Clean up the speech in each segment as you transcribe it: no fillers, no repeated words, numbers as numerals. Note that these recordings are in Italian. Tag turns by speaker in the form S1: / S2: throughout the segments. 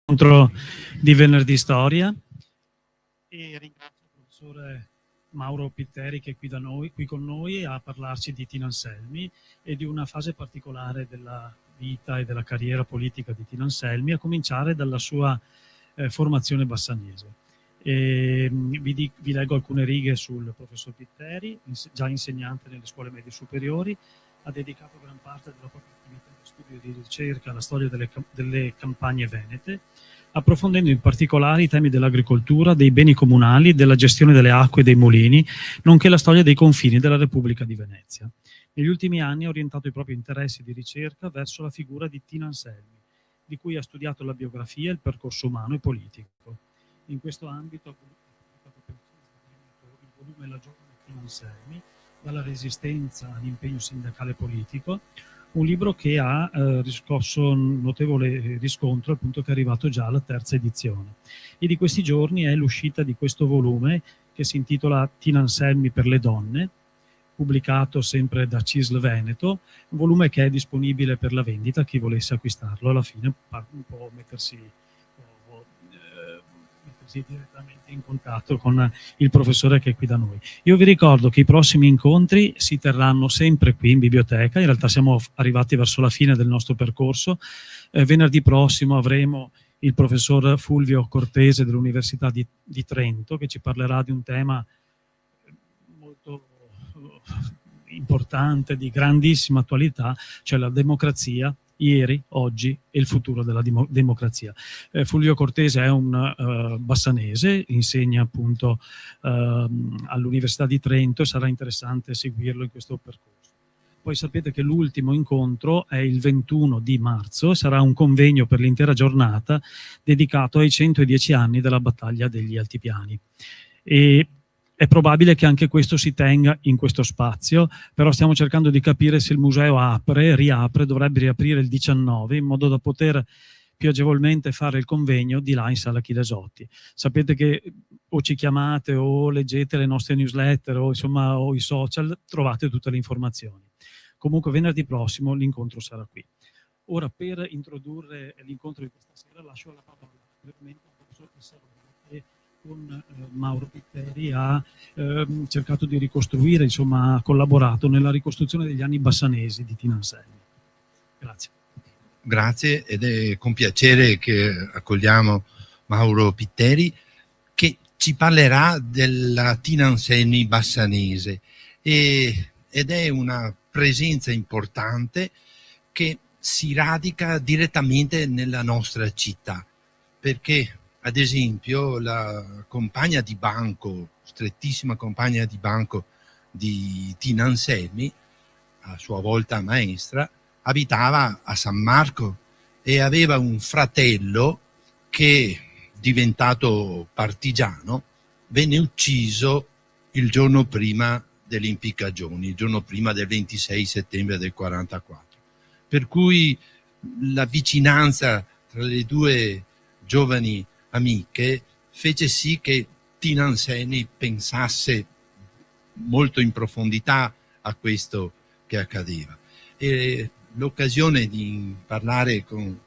S1: incontro di Venerdì Storia e ringrazio il professore Mauro Pitteri che è qui con noi a parlarci di Tina Anselmi e di una fase particolare della vita e della carriera politica di Tina Anselmi, a cominciare dalla sua formazione bassanese. Vi leggo alcune righe sul professor Pitteri, già insegnante nelle scuole medie superiori. Ha dedicato gran parte della propria attività di studio e di ricerca alla storia delle campagne venete, approfondendo in particolare i temi dell'agricoltura, dei beni comunali, della gestione delle acque e dei mulini, nonché la storia dei confini della Repubblica di Venezia. Negli ultimi anni ha orientato i propri interessi di ricerca verso la figura di Tina Anselmi, di cui ha studiato la biografia e il percorso umano e politico. In questo ambito ha pubblicato per il volume La giovane Tina Anselmi, dalla resistenza all'impegno sindacale politico, un libro che ha riscosso un notevole riscontro, appunto, che è arrivato già alla terza edizione. E di questi giorni è l'uscita di questo volume che si intitola Tina Anselmi per le donne, pubblicato sempre da CISL Veneto, un volume che è disponibile per la vendita, chi volesse acquistarlo alla fine può mettersi direttamente in contatto con il professore che è qui da noi. Io vi ricordo che i prossimi incontri si terranno sempre qui in biblioteca, in realtà siamo arrivati verso la fine del nostro percorso. Venerdì prossimo avremo il professor Fulvio Cortese dell'Università di Trento, che ci parlerà di un tema molto importante, di grandissima attualità, cioè la democrazia, ieri, oggi e il futuro della democrazia. Fulvio Cortese è un bassanese, insegna appunto all'Università di Trento e sarà interessante seguirlo in questo percorso. Poi sapete che l'ultimo incontro è il 21 di marzo e sarà un convegno per l'intera giornata dedicato ai 110 anni della battaglia degli Altipiani. E è probabile che anche questo si tenga in questo spazio, però stiamo cercando di capire se il museo riapre, dovrebbe riaprire il 19 in modo da poter più agevolmente fare il convegno di là in Sala Chilesotti. Sapete che o ci chiamate o leggete le nostre newsletter o insomma o i social, trovate tutte le informazioni. Comunque venerdì prossimo l'incontro sarà qui. Ora, per introdurre l'incontro di questa sera lascio la parola brevemente al professor Pissarro, che con Mauro Pitteri ha cercato di ricostruire, insomma ha collaborato nella ricostruzione degli anni bassanesi di Tina Anselmi. Grazie.
S2: Grazie, ed è con piacere che accogliamo Mauro Pitteri, che ci parlerà della Tina Anselmi bassanese ed è una presenza importante che si radica direttamente nella nostra città, perché ad esempio la compagna di banco, strettissima compagna di banco di Tina Anselmi, a sua volta maestra, abitava a San Marco e aveva un fratello che, diventato partigiano, venne ucciso il giorno prima delle impiccagioni, il giorno prima del 26 settembre del 44. Per cui la vicinanza tra le due giovani amiche fece sì che Tina Anselmi pensasse molto in profondità a questo che accadeva. E l'occasione di parlare con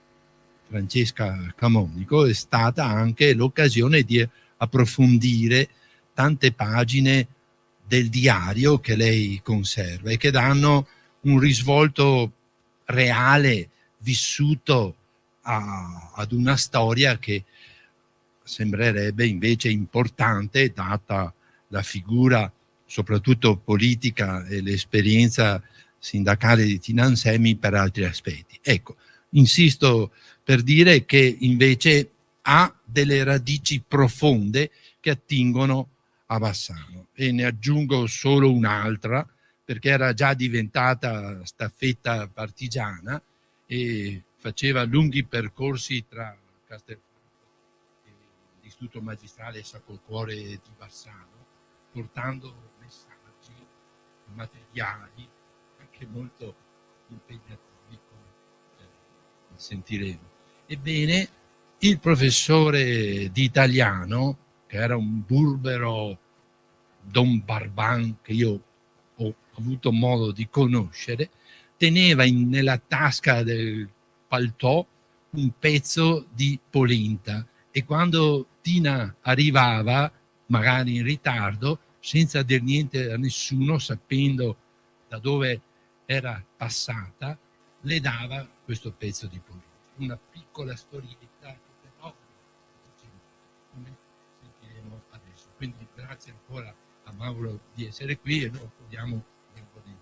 S2: Francesca Camonico è stata anche l'occasione di approfondire tante pagine del diario che lei conserva e che danno un risvolto reale, vissuto ad una storia che sembrerebbe invece importante, data la figura soprattutto politica e l'esperienza sindacale di Tina Anselmi per altri aspetti. Ecco, insisto per dire che invece ha delle radici profonde che attingono a Bassano, e ne aggiungo solo un'altra, perché era già diventata staffetta partigiana e faceva lunghi percorsi tra Castelfranco e l'Istituto Magistrale Sacro Cuore di Bassano, portando messaggi, materiali anche molto impegnativi, come sentiremo. Ebbene, il professore di italiano, che era un burbero Don Barban che io ho avuto modo di conoscere, teneva nella tasca del paltò un pezzo di polenta, e quando Tina arrivava, magari in ritardo, senza dir niente a nessuno, sapendo da dove era passata, le dava questo pezzo di polenta. Una piccola storietta che però come sentiremo adesso. Quindi grazie ancora a Mauro di essere qui, e lo togliamo un po' di...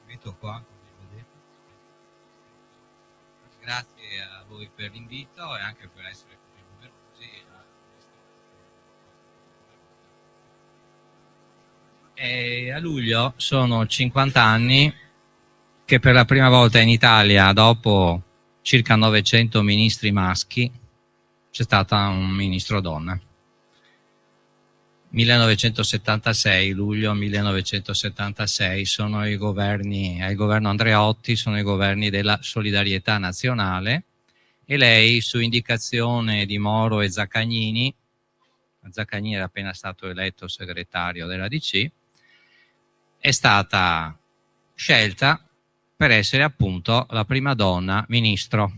S3: Metto qua, come vedete. Grazie a voi per l'invito e anche per essere così numerosi. E a luglio sono 50 anni che per la prima volta in Italia, dopo circa 900 ministri maschi, c'è stata un ministro donna. 1976, luglio 1976, sono i governi, è il governo Andreotti, sono i governi della solidarietà nazionale, e lei, su indicazione di Moro e Zaccagnini era appena stato eletto segretario della DC, è stata scelta per essere appunto la prima donna ministro.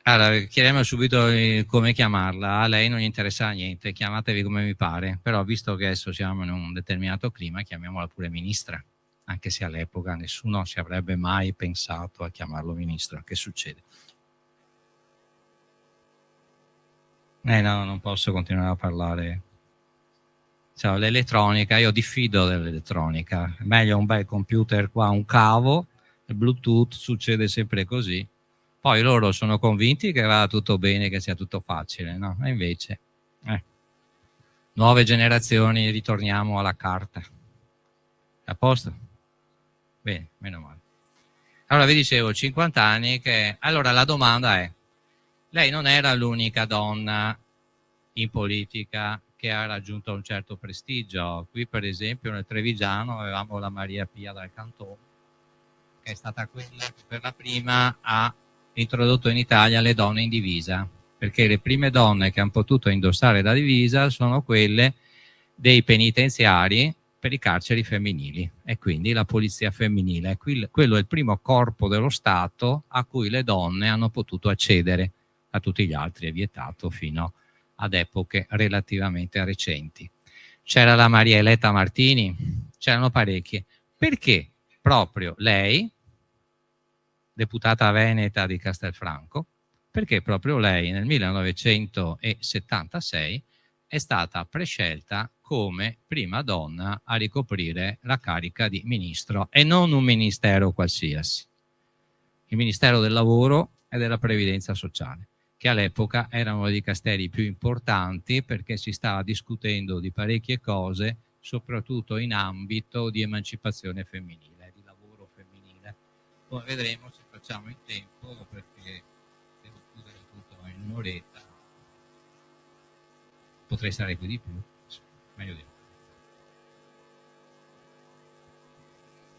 S3: Allora, chiediamo subito come chiamarla. A lei non gli interessa niente, chiamatevi come vi pare, però visto che adesso siamo in un determinato clima, chiamiamola pure ministra, anche se all'epoca nessuno ci avrebbe mai pensato a chiamarlo ministro. Che succede? No, non posso continuare a parlare. Cioè, l'elettronica, io diffido dell'elettronica, meglio un bel computer qua, un cavo, il Bluetooth, succede sempre così. Poi loro sono convinti che vada tutto bene, che sia tutto facile, no? E invece, nuove generazioni, ritorniamo alla carta. A posto? Bene, meno male. Allora vi dicevo, 50 anni che... Allora la domanda è, lei non era l'unica donna in politica che ha raggiunto un certo prestigio. Qui per esempio nel Trevigiano avevamo la Maria Pia dal Cantone, che è stata quella che per la prima ha introdotto in Italia le donne in divisa, perché le prime donne che hanno potuto indossare la divisa sono quelle dei penitenziari per i carceri femminili, e quindi la polizia femminile. Quello è il primo corpo dello Stato a cui le donne hanno potuto accedere, a tutti gli altri è vietato fino ad epoche relativamente recenti. C'era la Maria Eletta Martini, c'erano parecchie. Perché proprio lei, deputata veneta di Castelfranco, perché proprio lei nel 1976 è stata prescelta come prima donna a ricoprire la carica di ministro, e non un ministero qualsiasi, il Ministero del Lavoro e della Previdenza Sociale, che all'epoca era uno dei dicasteri più importanti, perché si stava discutendo di parecchie cose, soprattutto in ambito di emancipazione femminile, di lavoro femminile. Come vedremo, se facciamo in tempo, perché devo chiudere tutto in un'oretta, potrei stare qui di più, meglio di no.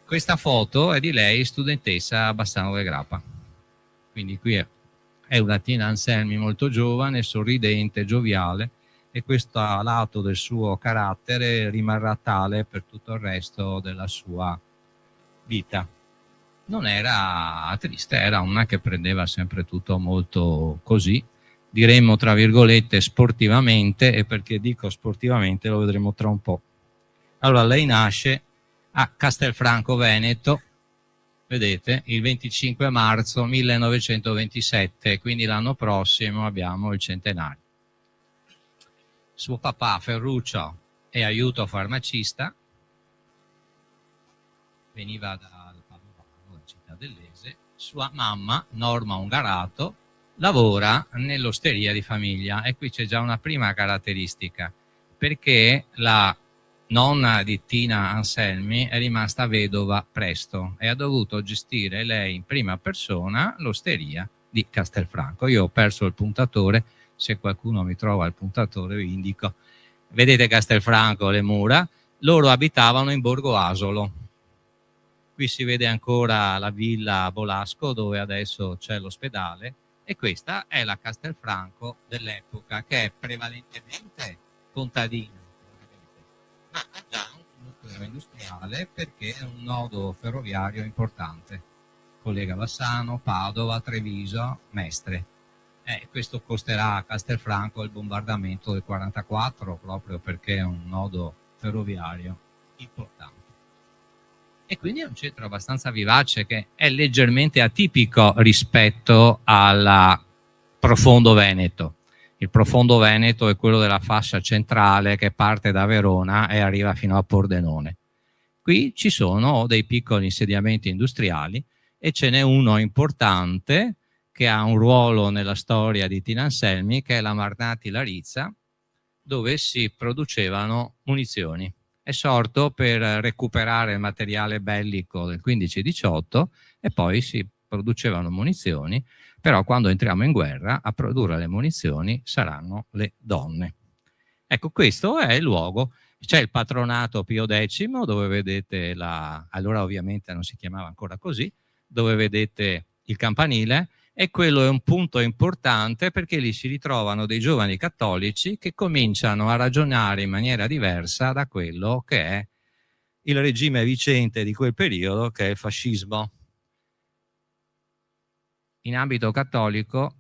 S3: Questa foto è di lei, studentessa a Bassano del Grappa, quindi qui è una Tina Anselmi molto giovane, sorridente, gioviale, e questo lato del suo carattere rimarrà tale per tutto il resto della sua vita. Non era triste, era una che prendeva sempre tutto molto così, diremmo tra virgolette sportivamente, e perché dico sportivamente lo vedremo tra un po'. Allora, lei nasce a Castelfranco Veneto, vedete, il 25 marzo 1927, quindi l'anno prossimo abbiamo il centenario. Suo papà Ferruccio è aiuto farmacista, veniva dal Padovano, da Cittadellese. Sua mamma, Norma Ungarato, lavora nell'osteria di famiglia, e qui c'è già una prima caratteristica, perché la nonna di Tina Anselmi è rimasta vedova presto e ha dovuto gestire lei in prima persona l'osteria di Castelfranco. Io ho perso il puntatore, se qualcuno mi trova il puntatore vi indico. Vedete Castelfranco, le mura? Loro abitavano in Borgo Asolo. Qui si vede ancora la villa Bolasco, dove adesso c'è l'ospedale, e questa è la Castelfranco dell'epoca, che è prevalentemente contadina, ma sistema industriale perché è un nodo ferroviario importante, collega Bassano, Padova, Treviso, Mestre. Questo costerà a Castelfranco il bombardamento del 44 proprio perché è un nodo ferroviario importante. E quindi è un centro abbastanza vivace che è leggermente atipico rispetto al profondo Veneto. Il profondo Veneto è quello della fascia centrale che parte da Verona e arriva fino a Pordenone. Qui ci sono dei piccoli insediamenti industriali e ce n'è uno importante che ha un ruolo nella storia di Tina Anselmi, che è la Marnati Larizza, dove si producevano munizioni. È sorto per recuperare il materiale bellico del 15-18 e poi si producevano munizioni, però quando entriamo in guerra a produrre le munizioni saranno le donne. Ecco, questo è il luogo. C'è il patronato Pio X, dove vedete allora ovviamente non si chiamava ancora così, dove vedete il campanile, e quello è un punto importante perché lì si ritrovano dei giovani cattolici che cominciano a ragionare in maniera diversa da quello che è il regime vincente di quel periodo, che è il fascismo. In ambito cattolico,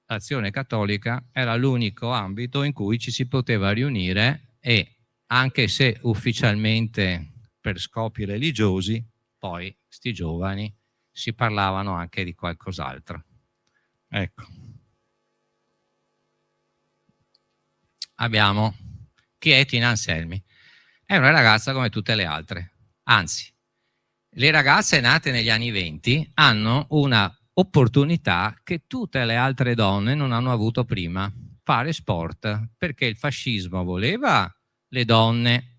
S3: l'azione cattolica era l'unico ambito in cui ci si poteva riunire e, anche se ufficialmente per scopi religiosi, poi sti giovani si parlavano anche di qualcos'altro. Ecco. Abbiamo chi è Tina Anselmi. È una ragazza come tutte le altre. Anzi, le ragazze nate negli anni 20 hanno una opportunità che tutte le altre donne non hanno avuto prima: fare sport, perché il fascismo voleva le donne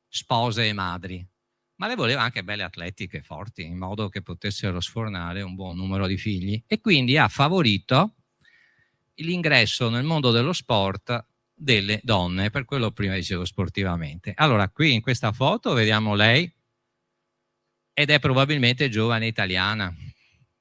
S3: spose e madri, ma le voleva anche belle atletiche, forti, in modo che potessero sfornare un buon numero di figli, e quindi ha favorito l'ingresso nel mondo dello sport delle donne, per quello prima dicevo sportivamente. Allora, qui in questa foto vediamo lei, ed è probabilmente giovane italiana.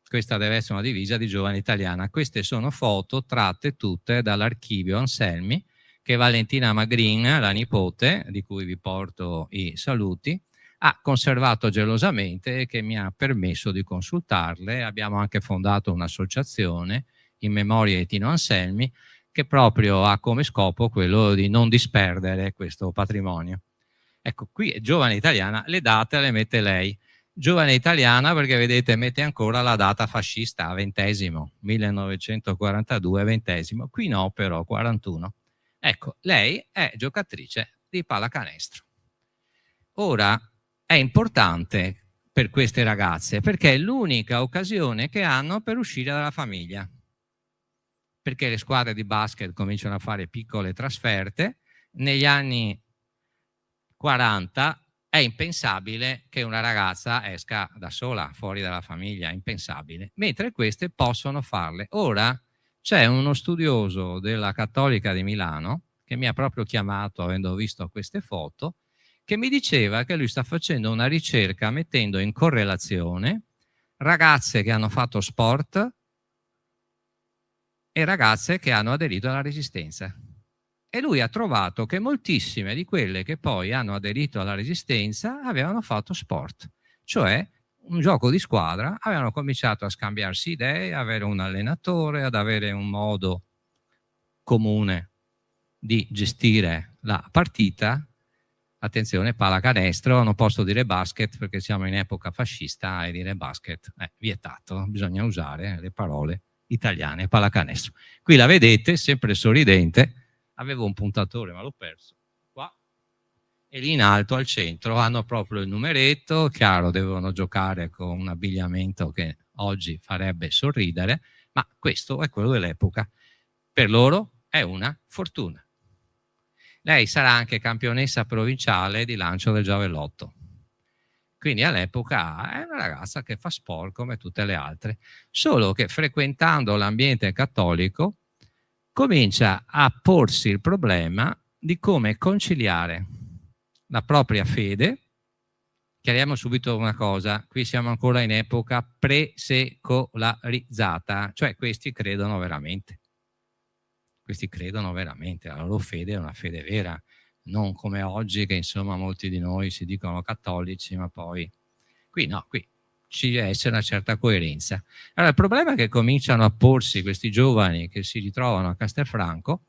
S3: Questa deve essere una divisa di giovane italiana. Queste sono foto tratte tutte dall'archivio Anselmi, che Valentina Magrin, la nipote, di cui vi porto i saluti, ha conservato gelosamente e che mi ha permesso di consultarle. Abbiamo anche fondato un'associazione in memoria di Tino Anselmi, che proprio ha come scopo quello di non disperdere questo patrimonio. Ecco, qui è giovane italiana, le date le mette lei. Giovane italiana perché vedete mette ancora la data fascista, 20°, 1942, 20°. Qui no, però 41. Ecco, lei è giocatrice di pallacanestro. Ora, è importante per queste ragazze perché è l'unica occasione che hanno per uscire dalla famiglia, perché le squadre di basket cominciano a fare piccole trasferte. Negli anni 40 è impensabile che una ragazza esca da sola fuori dalla famiglia, è impensabile, mentre queste possono farle. Ora c'è uno studioso della Cattolica di Milano che mi ha proprio chiamato avendo visto queste foto, che mi diceva che lui sta facendo una ricerca mettendo in correlazione ragazze che hanno fatto sport e ragazze che hanno aderito alla Resistenza. E lui ha trovato che moltissime di quelle che poi hanno aderito alla Resistenza avevano fatto sport, cioè un gioco di squadra, avevano cominciato a scambiarsi idee, avere un allenatore, ad avere un modo comune di gestire la partita. Attenzione, pallacanestro, non posso dire basket perché siamo in epoca fascista e dire basket è vietato, bisogna usare le parole italiane, pallacanestro. Qui la vedete, sempre sorridente, avevo un puntatore ma l'ho perso, qua, e lì in alto al centro hanno proprio il numeretto, chiaro devono giocare con un abbigliamento che oggi farebbe sorridere, ma questo è quello dell'epoca. Per loro è una fortuna. Lei sarà anche campionessa provinciale di lancio del giavellotto. Quindi all'epoca è una ragazza che fa sport come tutte le altre, solo che frequentando l'ambiente cattolico comincia a porsi il problema di come conciliare la propria fede. Chiariamo subito una cosa, qui siamo ancora in epoca pre-secolarizzata, cioè questi credono veramente. Questi credono veramente, la loro fede è una fede vera, non come oggi che insomma molti di noi si dicono cattolici, ma poi qui no, qui ci deve essere una certa coerenza. Allora il problema è che cominciano a porsi questi giovani che si ritrovano a Castelfranco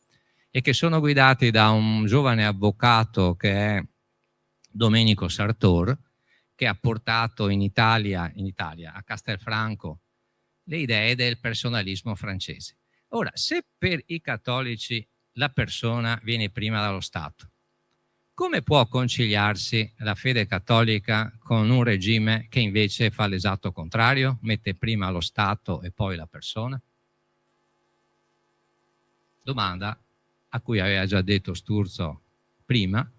S3: e che sono guidati da un giovane avvocato che è Domenico Sartor, che ha portato in Italia, a Castelfranco, le idee del personalismo francese. Ora, se per i cattolici la persona viene prima dallo Stato, come può conciliarsi la fede cattolica con un regime che invece fa l'esatto contrario, mette prima lo Stato e poi la persona? Domanda a cui aveva già detto Sturzo prima,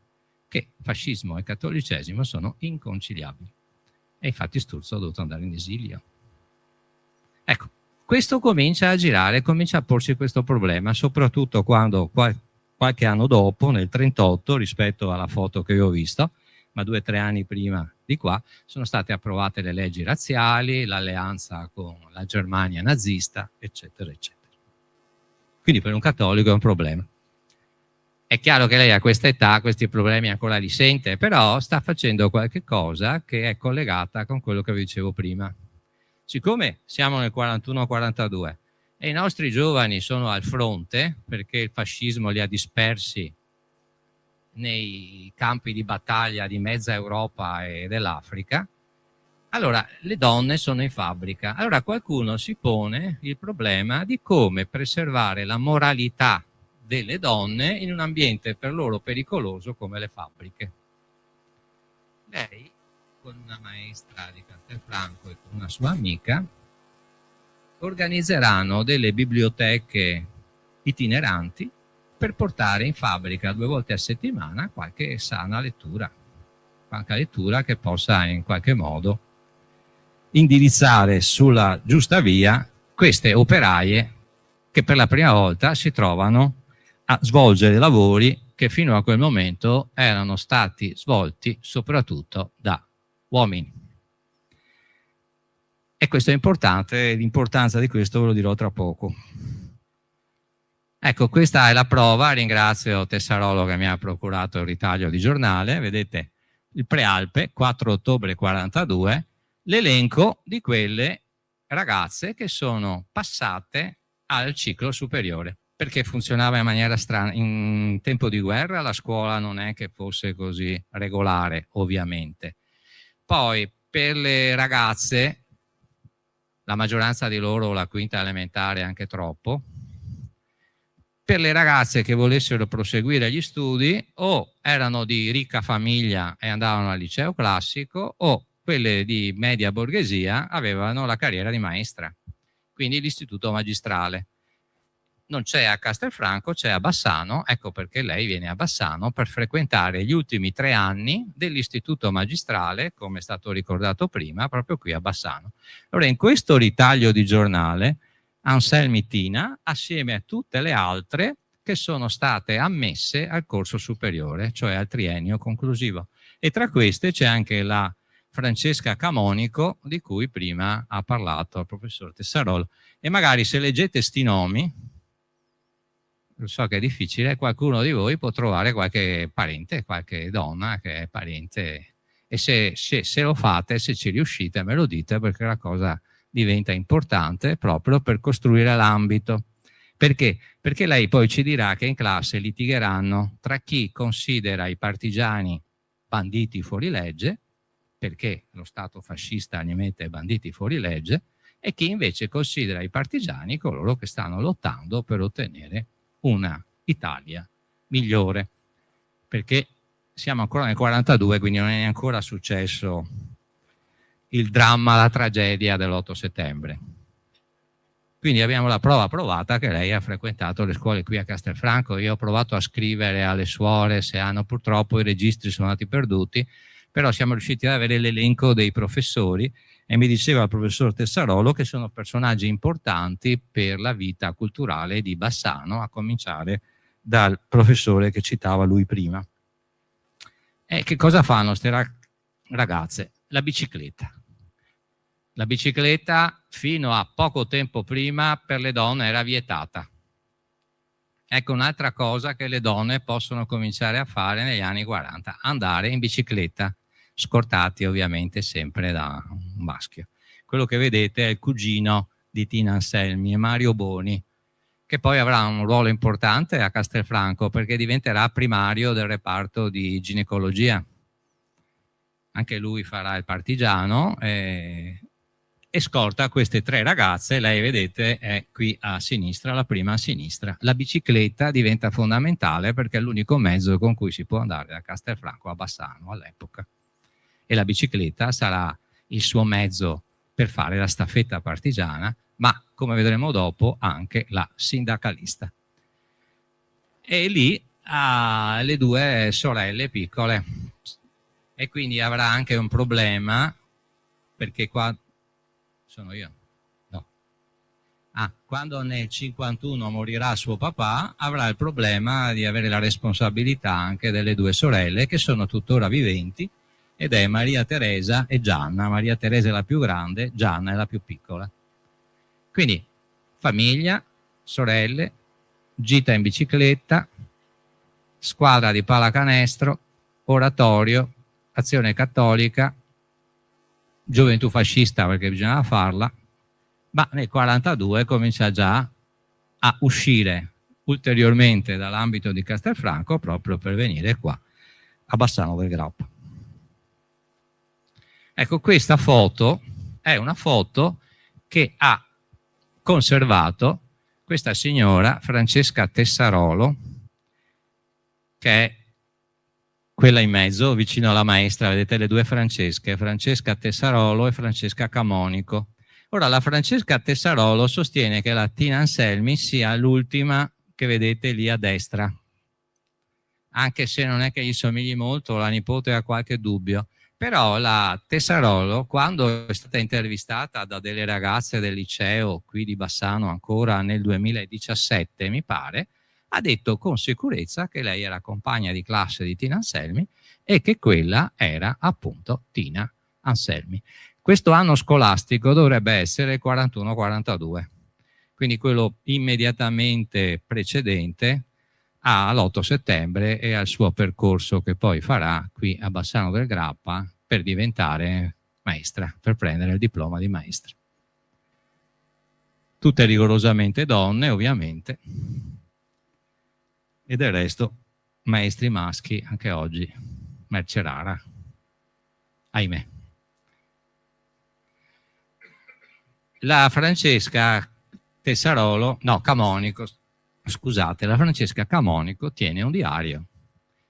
S3: che fascismo e cattolicesimo sono inconciliabili. E infatti Sturzo ha dovuto andare in esilio. Ecco, questo comincia a girare, comincia a porsi questo problema, soprattutto quando qualche anno dopo, nel 1938, rispetto alla foto che io ho visto, ma 2 o 3 anni prima di qua, sono state approvate le leggi razziali, l'alleanza con la Germania nazista, eccetera, eccetera. Quindi per un cattolico è un problema. È chiaro che lei a questa età questi problemi ancora li sente, però sta facendo qualche cosa che è collegata con quello che vi dicevo prima. Siccome siamo nel 41-42 e i nostri giovani sono al fronte, perché il fascismo li ha dispersi nei campi di battaglia di mezza Europa e dell'Africa, allora le donne sono in fabbrica. Allora qualcuno si pone il problema di come preservare la moralità delle donne in un ambiente per loro pericoloso come le fabbriche. Lei, con una maestra di Castelfranco e con una sua amica, organizzeranno delle biblioteche itineranti per portare in fabbrica 2 volte a settimana qualche sana lettura, qualche lettura che possa in qualche modo indirizzare sulla giusta via queste operaie che per la prima volta si trovano a svolgere lavori che fino a quel momento erano stati svolti soprattutto da uomini. E questo è importante, l'importanza di questo ve lo dirò tra poco. Ecco, questa è la prova, ringrazio Tessarolo che mi ha procurato il ritaglio di giornale, vedete il Prealpe, 4 ottobre 42, l'elenco di quelle ragazze che sono passate al ciclo superiore, perché funzionava in maniera strana. In tempo di guerra la scuola non è che fosse così regolare, ovviamente. Poi per le ragazze, la maggioranza di loro la quinta elementare anche troppo, per le ragazze che volessero proseguire gli studi o erano di ricca famiglia e andavano al liceo classico o quelle di media borghesia avevano la carriera di maestra, quindi l'istituto magistrale. Non c'è a Castelfranco, c'è a Bassano, ecco perché lei viene a Bassano per frequentare gli ultimi 3 anni dell'istituto magistrale, come è stato ricordato prima, proprio qui a Bassano. Allora in questo ritaglio di giornale Anselmi Tina assieme a tutte le altre che sono state ammesse al corso superiore, cioè al triennio conclusivo. E tra queste c'è anche la Francesca Camonico, di cui prima ha parlato il professor Tessarolo. E magari se leggete sti nomi, lo so che è difficile, qualcuno di voi può trovare qualche parente, qualche donna che è parente. E se lo fate, se ci riuscite, me lo dite, perché la cosa diventa importante proprio per costruire l'ambito. Perché? Perché lei poi ci dirà che in classe litigheranno tra chi considera i partigiani banditi fuori legge, perché lo Stato fascista ne mette banditi fuori legge, e chi invece considera i partigiani coloro che stanno lottando per ottenere una Italia migliore. Perché siamo ancora nel 42, quindi non è ancora successo il dramma, la tragedia dell'8 settembre. Quindi abbiamo la prova provata che lei ha frequentato le scuole qui a Castelfranco. Io ho provato a scrivere alle suore se hanno, purtroppo i registri sono andati perduti, però siamo riusciti ad avere l'elenco dei professori e mi diceva il professor Tessarolo che sono personaggi importanti per la vita culturale di Bassano, a cominciare dal professore che citava lui prima. E che cosa fanno queste ragazze? La bicicletta. La bicicletta fino a poco tempo prima per le donne era vietata. Ecco un'altra cosa che le donne possono cominciare a fare negli anni 40, andare in bicicletta, scortati ovviamente sempre da un maschio. Quello che vedete è il cugino di Tina Anselmi, Mario Boni, che poi avrà un ruolo importante a Castelfranco perché diventerà primario del reparto di ginecologia. Anche lui farà il partigiano e scorta queste 3 ragazze. Lei, vedete, è qui a sinistra, la prima a sinistra. La bicicletta diventa fondamentale perché è l'unico mezzo con cui si può andare da Castelfranco a Bassano all'epoca. E la bicicletta sarà il suo mezzo per fare la staffetta partigiana, ma, come vedremo dopo, anche la sindacalista. E lì ha le 2 sorelle piccole. E quindi avrà anche un problema, perché qua sono io. No. Quando nel 51 morirà suo papà, avrà il problema di avere la responsabilità anche delle 2 sorelle, che sono tuttora viventi, ed è Maria Teresa e Gianna. Maria Teresa è la più grande, Gianna è la più piccola. Quindi famiglia, sorelle, gita in bicicletta, squadra di pallacanestro, oratorio, azione cattolica, gioventù fascista perché bisognava farla, ma nel 42 comincia già a uscire ulteriormente dall'ambito di Castelfranco proprio per venire qua a Bassano del Grappa. Ecco, questa foto è una foto che ha conservato questa signora Francesca Tessarolo, che è quella in mezzo, vicino alla maestra, vedete le 2 Francesche, Francesca Tessarolo e Francesca Camonico. Ora, la Francesca Tessarolo sostiene che la Tina Anselmi sia l'ultima che vedete lì a destra, anche se non è che gli somigli molto, la nipote ha qualche dubbio. Però la Tessarolo, quando è stata intervistata da delle ragazze del liceo qui di Bassano ancora nel 2017, mi pare, ha detto con sicurezza che lei era compagna di classe di Tina Anselmi e che quella era appunto Tina Anselmi. Questo anno scolastico dovrebbe essere il 41-42, quindi quello immediatamente precedente all'8 settembre e al suo percorso che poi farà qui a Bassano del Grappa per diventare maestra, per prendere il diploma di maestra. Tutte rigorosamente donne, ovviamente. E del resto maestri maschi anche oggi, merce rara, ahimè. La Francesca Tessarolo, no, Camonico, scusate, la Francesca Camonico tiene un diario.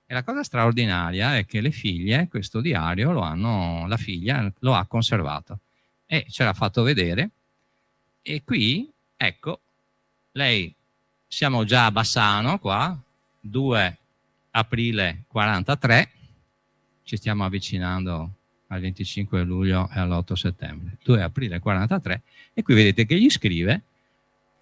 S3: E la cosa straordinaria è che le figlie, questo diario la figlia lo ha conservato e ce l'ha fatto vedere. E qui, ecco, lei, siamo già a Bassano qua, 2 aprile 43, ci stiamo avvicinando al 25 luglio e all'8 settembre, 2 aprile 43, e qui vedete che gli scrive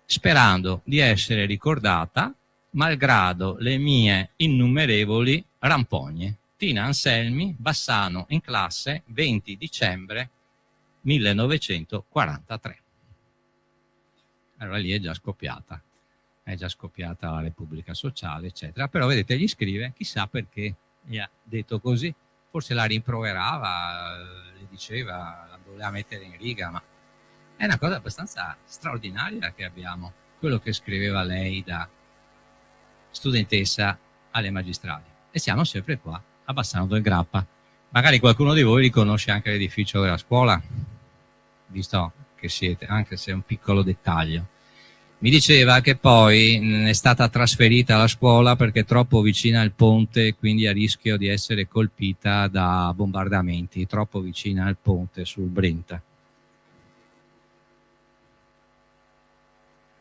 S3: sperando di essere ricordata malgrado le mie innumerevoli rampogne. Tina Anselmi, Bassano in classe, 20 dicembre 1943. Allora lì è già scoppiata la Repubblica Sociale, eccetera. Però vedete, gli scrive, chissà perché gli ha detto così, forse la rimproverava, le diceva, la voleva mettere in riga, ma è una cosa abbastanza straordinaria che abbiamo, quello che scriveva lei da studentessa alle magistrali. E siamo sempre qua, a Bassano del Grappa. Magari qualcuno di voi riconosce anche l'edificio della scuola, visto che siete, anche se è un piccolo dettaglio. Mi diceva che poi è stata trasferita alla scuola perché è troppo vicina al ponte e quindi a rischio di essere colpita da bombardamenti, troppo vicina al ponte sul Brenta.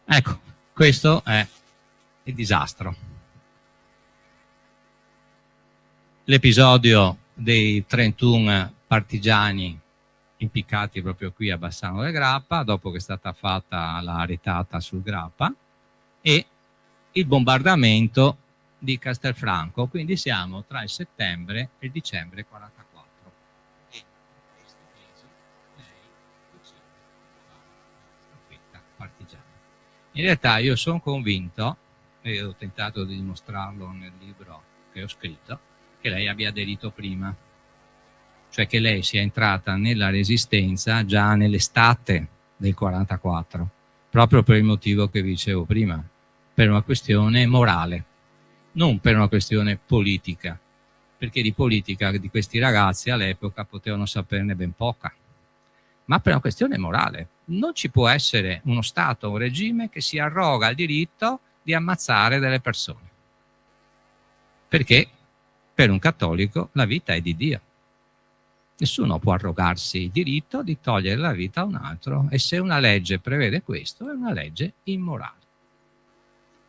S3: Ecco, questo è il disastro. L'episodio dei 31 partigiani impiccati proprio qui a Bassano del Grappa, dopo che è stata fatta la retata sul Grappa, e il bombardamento di Castelfranco, quindi siamo tra il settembre e il dicembre 44. E in questi mesi lei decide di fare la staffetta partigiana. In realtà io sono convinto e ho tentato di dimostrarlo nel libro che ho scritto, che lei abbia aderito prima, cioè che lei sia entrata nella Resistenza già nell'estate del 44, proprio per il motivo che vi dicevo prima, per una questione morale, non per una questione politica, perché di politica di questi ragazzi all'epoca potevano saperne ben poca, ma per una questione morale. Non ci può essere uno Stato, un regime che si arroga il diritto di ammazzare delle persone, perché per un cattolico la vita è di Dio. Nessuno può arrogarsi il diritto di togliere la vita a un altro, e se una legge prevede questo è una legge immorale.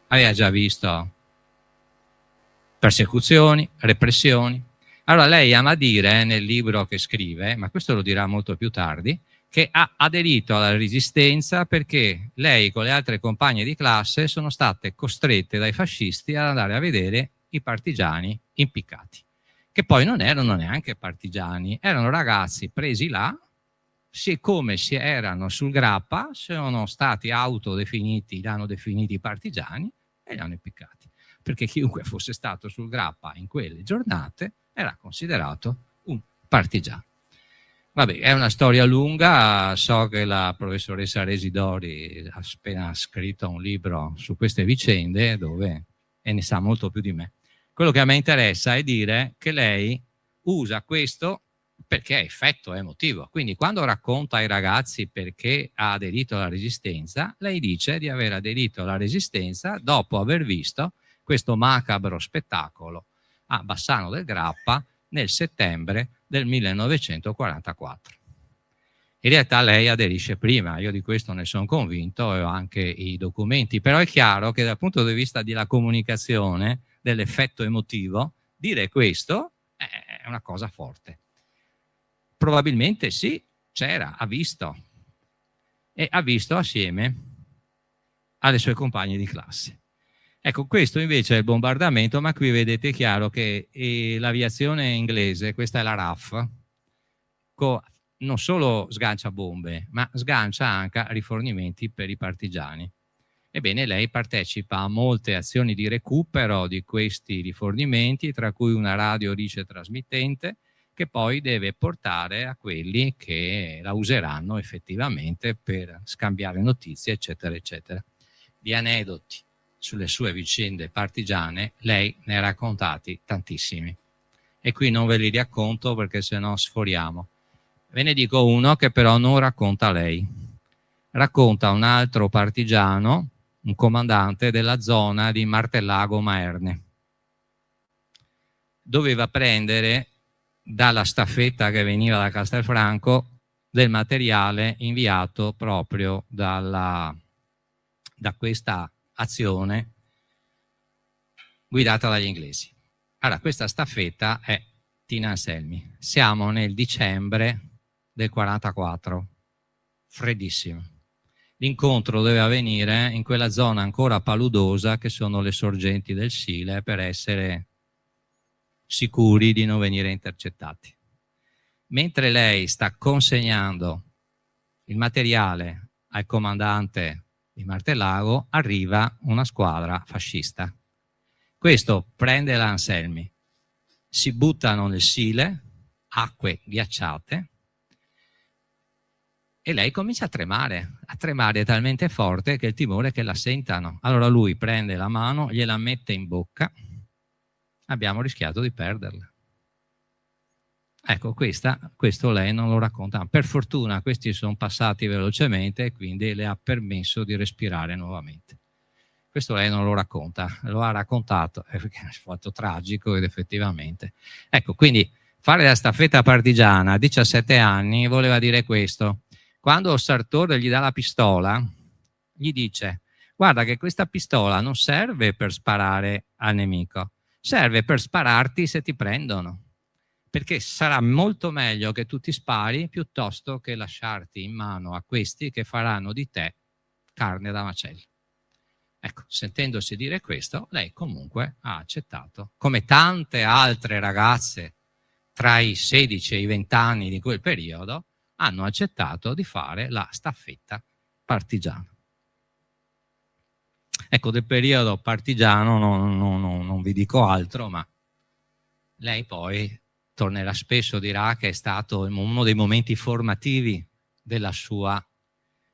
S3: Aveva già visto persecuzioni, repressioni. Allora lei ama dire nel libro che scrive, ma questo lo dirà molto più tardi, che ha aderito alla Resistenza perché lei con le altre compagne di classe sono state costrette dai fascisti ad andare a vedere i partigiani impiccati, che poi non erano neanche partigiani, erano ragazzi presi là, siccome si erano sul grappa, sono stati autodefiniti, li hanno definiti partigiani e li hanno impiccati, perché chiunque fosse stato sul grappa in quelle giornate era considerato un partigiano. Vabbè, è una storia lunga, so che la professoressa Residori ha appena scritto un libro su queste vicende e ne sa molto più di me. Quello che a me interessa è dire che lei usa questo perché è effetto emotivo. Quindi quando racconta ai ragazzi perché ha aderito alla Resistenza, lei dice di aver aderito alla Resistenza dopo aver visto questo macabro spettacolo a Bassano del Grappa nel settembre del 1944. In realtà lei aderisce prima, io di questo ne sono convinto e ho anche i documenti, però è chiaro che dal punto di vista della comunicazione, dell'effetto emotivo, dire questo è una cosa forte. Probabilmente sì, c'era, ha visto, e ha visto assieme alle sue compagne di classe. Ecco, questo invece è il bombardamento, ma qui vedete chiaro che l'aviazione inglese, questa è la RAF, non solo sgancia bombe, ma sgancia anche rifornimenti per i partigiani. Ebbene, lei partecipa a molte azioni di recupero di questi rifornimenti, tra cui una radio ricetrasmittente, che poi deve portare a quelli che la useranno effettivamente per scambiare notizie, eccetera, eccetera. Di aneddoti sulle sue vicende partigiane lei ne ha raccontati tantissimi, e qui non ve li racconto perché sennò sforiamo. Ve ne dico uno che però non racconta lei, racconta un altro partigiano, un comandante della zona di Martellago Maerne. Doveva prendere dalla staffetta che veniva da Castelfranco del materiale inviato proprio da questa azione guidata dagli inglesi. Allora, questa staffetta è Tina Anselmi. Siamo nel dicembre del 44, freddissimo. L'incontro deve avvenire in quella zona ancora paludosa che sono le sorgenti del Sile, per essere sicuri di non venire intercettati. Mentre lei sta consegnando il materiale al comandante di Martellago, arriva una squadra fascista. Questo prende l'Anselmi, si buttano nel Sile, acque ghiacciate, e lei comincia a tremare talmente forte che il timore è che la sentano. Allora lui prende la mano, gliela mette in bocca, abbiamo rischiato di perderla. Ecco, questo lei non lo racconta. Per fortuna questi sono passati velocemente e quindi le ha permesso di respirare nuovamente. Questo lei non lo racconta, lo ha raccontato perché è un fatto tragico ed effettivamente. Ecco, quindi fare la staffetta partigiana a 17 anni voleva dire questo. Quando Sartor gli dà la pistola, gli dice: guarda che questa pistola non serve per sparare al nemico, serve per spararti se ti prendono, perché sarà molto meglio che tu ti spari piuttosto che lasciarti in mano a questi che faranno di te carne da macello. Ecco, sentendosi dire questo, lei comunque ha accettato, come tante altre ragazze tra i 16 e i 20 anni di quel periodo, hanno accettato di fare la staffetta partigiana. Ecco, del periodo partigiano non vi dico altro, ma lei poi tornerà spesso, dirà che è stato uno dei momenti formativi della sua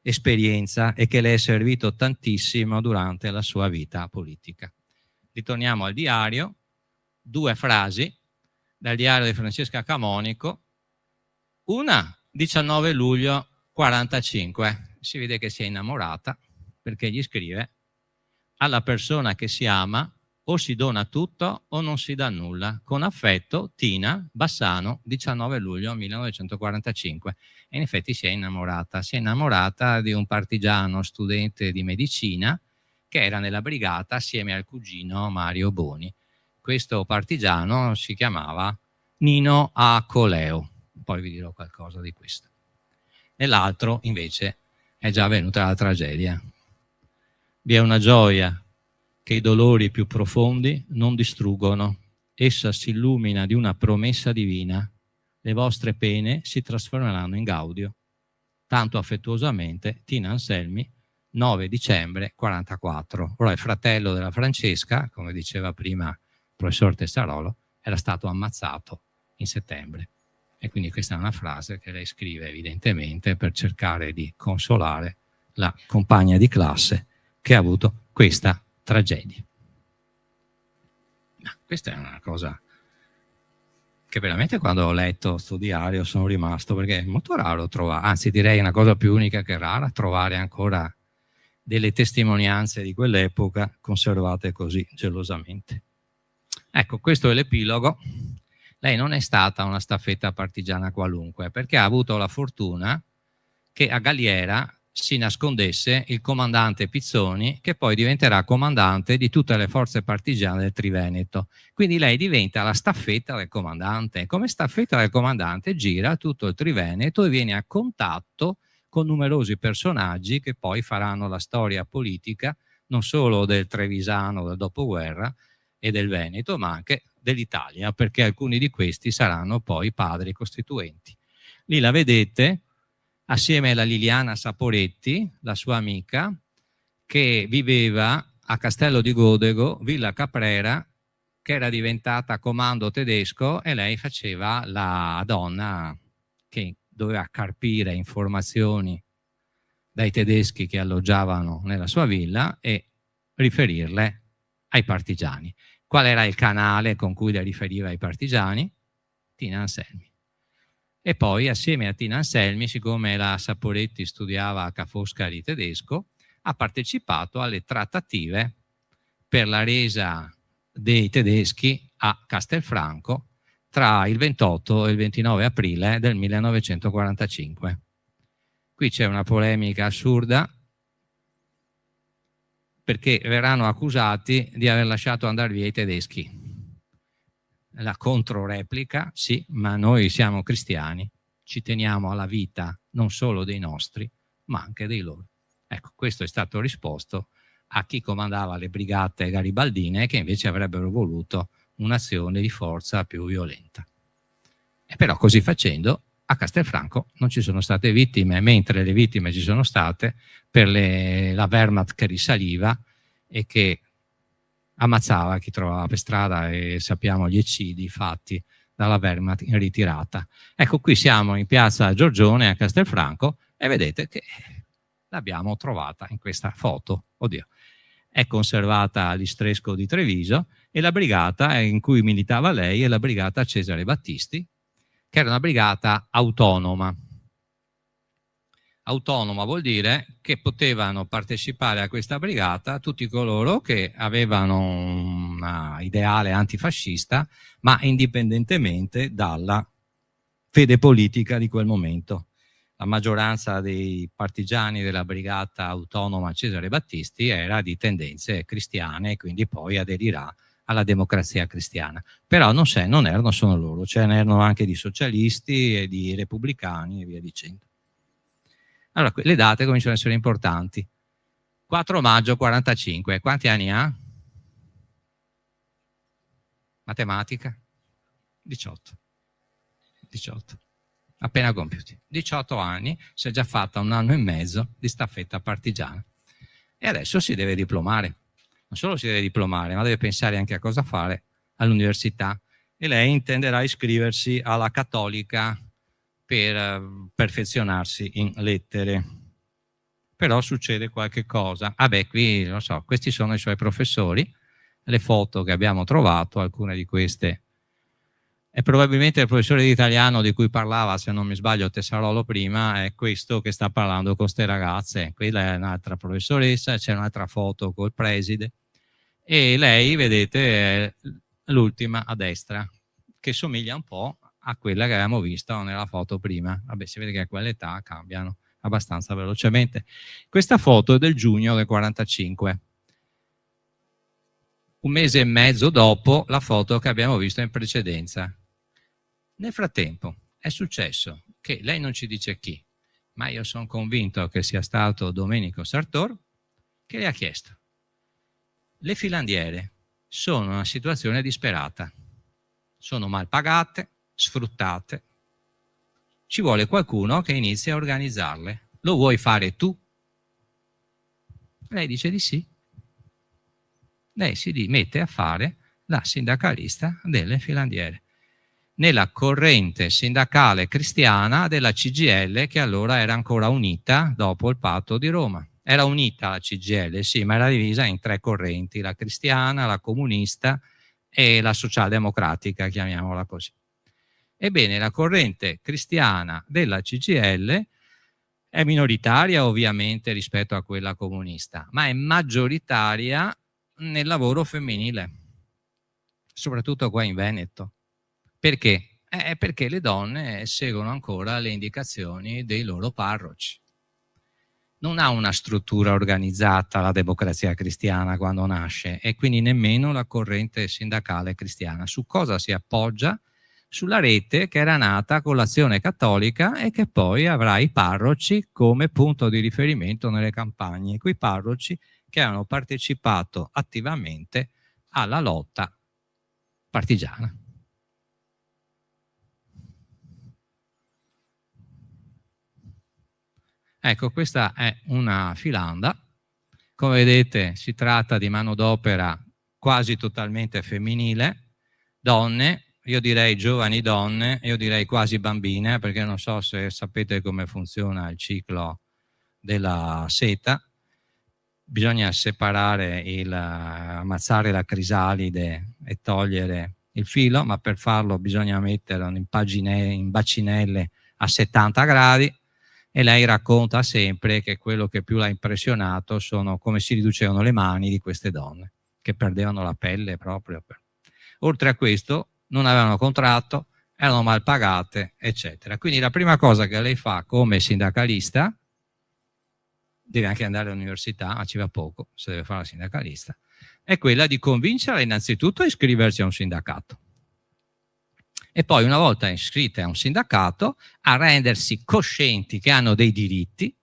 S3: esperienza e che le è servito tantissimo durante la sua vita politica. Ritorniamo al diario, 2 frasi dal diario di Francesca Camonico. Una, 19 luglio 45, si vede che si è innamorata perché gli scrive: alla persona che si ama o si dona tutto o non si dà nulla. Con affetto, Tina Bassano, 19 luglio 1945. E in effetti si è innamorata di un partigiano studente di medicina che era nella brigata assieme al cugino Mario Boni. Questo partigiano si chiamava Nino Acoleo. Poi vi dirò qualcosa di questo. Nell'altro, invece, è già avvenuta la tragedia. Vi è una gioia che i dolori più profondi non distruggono. Essa si illumina di una promessa divina. Le vostre pene si trasformeranno in gaudio. Tanto affettuosamente, Tina Anselmi, 9 dicembre 44. Ora il fratello della Francesca, come diceva prima il professor Tessarolo, era stato ammazzato in settembre. E quindi questa è una frase che lei scrive evidentemente per cercare di consolare la compagna di classe che ha avuto questa tragedia. Ma questa è una cosa che veramente quando ho letto sto diario sono rimasto, perché è molto raro trovare, anzi direi una cosa più unica che rara, trovare ancora delle testimonianze di quell'epoca conservate così gelosamente. Ecco, questo è l'epilogo. Lei non è stata una staffetta partigiana qualunque, perché ha avuto la fortuna che a Galliera si nascondesse il comandante Pizzoni, che poi diventerà comandante di tutte le forze partigiane del Triveneto. Quindi lei diventa la staffetta del comandante. Come staffetta del comandante gira tutto il Triveneto e viene a contatto con numerosi personaggi che poi faranno la storia politica non solo del Trevisano del dopoguerra e del Veneto, ma anche dell'Italia, perché alcuni di questi saranno poi padri costituenti. Lì la vedete assieme alla Liliana Saporetti, la sua amica, che viveva a Castello di Godego, Villa Caprera, che era diventata comando tedesco, e lei faceva la donna che doveva carpire informazioni dai tedeschi che alloggiavano nella sua villa e riferirle ai partigiani. Qual era il canale con cui le riferiva ai partigiani? Tina Anselmi. E poi assieme a Tina Anselmi, siccome la Saporetti studiava a Ca' Foscari tedesco, ha partecipato alle trattative per la resa dei tedeschi a Castelfranco tra il 28 e il 29 aprile del 1945. Qui c'è una polemica assurda, perché verranno accusati di aver lasciato andare via i tedeschi. La controreplica: sì, ma noi siamo cristiani, ci teniamo alla vita non solo dei nostri, ma anche dei loro. Ecco, questo è stato risposto a chi comandava le brigate garibaldine, che invece avrebbero voluto un'azione di forza più violenta. E però così facendo a Castelfranco non ci sono state vittime, mentre le vittime ci sono state per la Wehrmacht che risaliva e che ammazzava chi trovava per strada, e sappiamo gli eccidi fatti dalla Wehrmacht in ritirata. Ecco, qui siamo in piazza Giorgione a Castelfranco e vedete che l'abbiamo trovata in questa foto. Oddio, è conservata all'Istresco di Treviso, e la brigata in cui militava lei è la brigata Cesare Battisti, che era una brigata autonoma. Autonoma vuol dire che potevano partecipare a questa brigata tutti coloro che avevano un ideale antifascista, ma indipendentemente dalla fede politica di quel momento. La maggioranza dei partigiani della brigata autonoma Cesare Battisti era di tendenze cristiane e quindi poi aderirà alla Democrazia Cristiana. Però non erano solo loro, ce n'erano anche di socialisti e di repubblicani e via dicendo. Allora, le date cominciano ad essere importanti. 4 maggio 45, quanti anni ha? Matematica? 18. Appena compiuti. 18 anni, si è già fatta 1 anno e mezzo di staffetta partigiana. E adesso si deve diplomare. non solo si deve diplomare, ma deve pensare anche a cosa fare all'università, e lei intenderà iscriversi alla Cattolica per perfezionarsi in lettere. Però succede qualche cosa. Ah beh, qui, non so, questi sono i suoi professori, le foto che abbiamo trovato, alcune di queste. E probabilmente il professore di italiano di cui parlava, se non mi sbaglio, Tessarolo prima, è questo che sta parlando con queste ragazze. Quella è un'altra professoressa, c'è un'altra foto col preside, e lei, vedete, è l'ultima a destra, che somiglia un po' a quella che avevamo visto nella foto prima. Vabbè, si vede che a quell'età cambiano abbastanza velocemente. Questa foto è del giugno del 45. Un mese e mezzo dopo la foto che abbiamo visto in precedenza. Nel frattempo è successo che lei non ci dice chi, ma io sono convinto che sia stato Domenico Sartor che le ha chiesto: le filandiere sono in una situazione disperata, sono mal pagate, sfruttate, ci vuole qualcuno che inizi a organizzarle, lo vuoi fare tu? Lei dice di sì. Lei si mette a fare la sindacalista delle filandiere, nella corrente sindacale cristiana della CGIL, che allora era ancora unita dopo il patto di Roma. Era unita la CGIL, sì, ma era divisa in 3 correnti: la cristiana, la comunista e la socialdemocratica, chiamiamola così. Ebbene, la corrente cristiana della CGIL è minoritaria ovviamente rispetto a quella comunista, ma è maggioritaria nel lavoro femminile, soprattutto qua in Veneto. Perché? Perché le donne seguono ancora le indicazioni dei loro parroci. Non ha una struttura organizzata la democrazia cristiana quando nasce, e quindi nemmeno la corrente sindacale cristiana. Su cosa si appoggia? Sulla rete che era nata con l'Azione Cattolica e che poi avrà i parroci come punto di riferimento nelle campagne, quei parroci che hanno partecipato attivamente alla lotta partigiana. Ecco, questa è una filanda. Come vedete, si tratta di manodopera quasi totalmente femminile, donne, io direi giovani donne, io direi quasi bambine, perché non so se sapete come funziona il ciclo della seta. Bisogna separare, ammazzare la crisalide e togliere il filo, ma per farlo bisogna metterlo in bacinelle a 70 gradi, e lei racconta sempre che quello che più l'ha impressionato sono come si riducevano le mani di queste donne, che perdevano la pelle proprio. Oltre a questo non avevano contratto, erano mal pagate, eccetera. Quindi la prima cosa che lei fa come sindacalista, deve anche andare all'università, ma ci va poco se deve fare la sindacalista, è quella di convincerla innanzitutto a iscriversi a un sindacato, e poi, una volta iscritte a un sindacato, a rendersi coscienti che hanno dei diritti,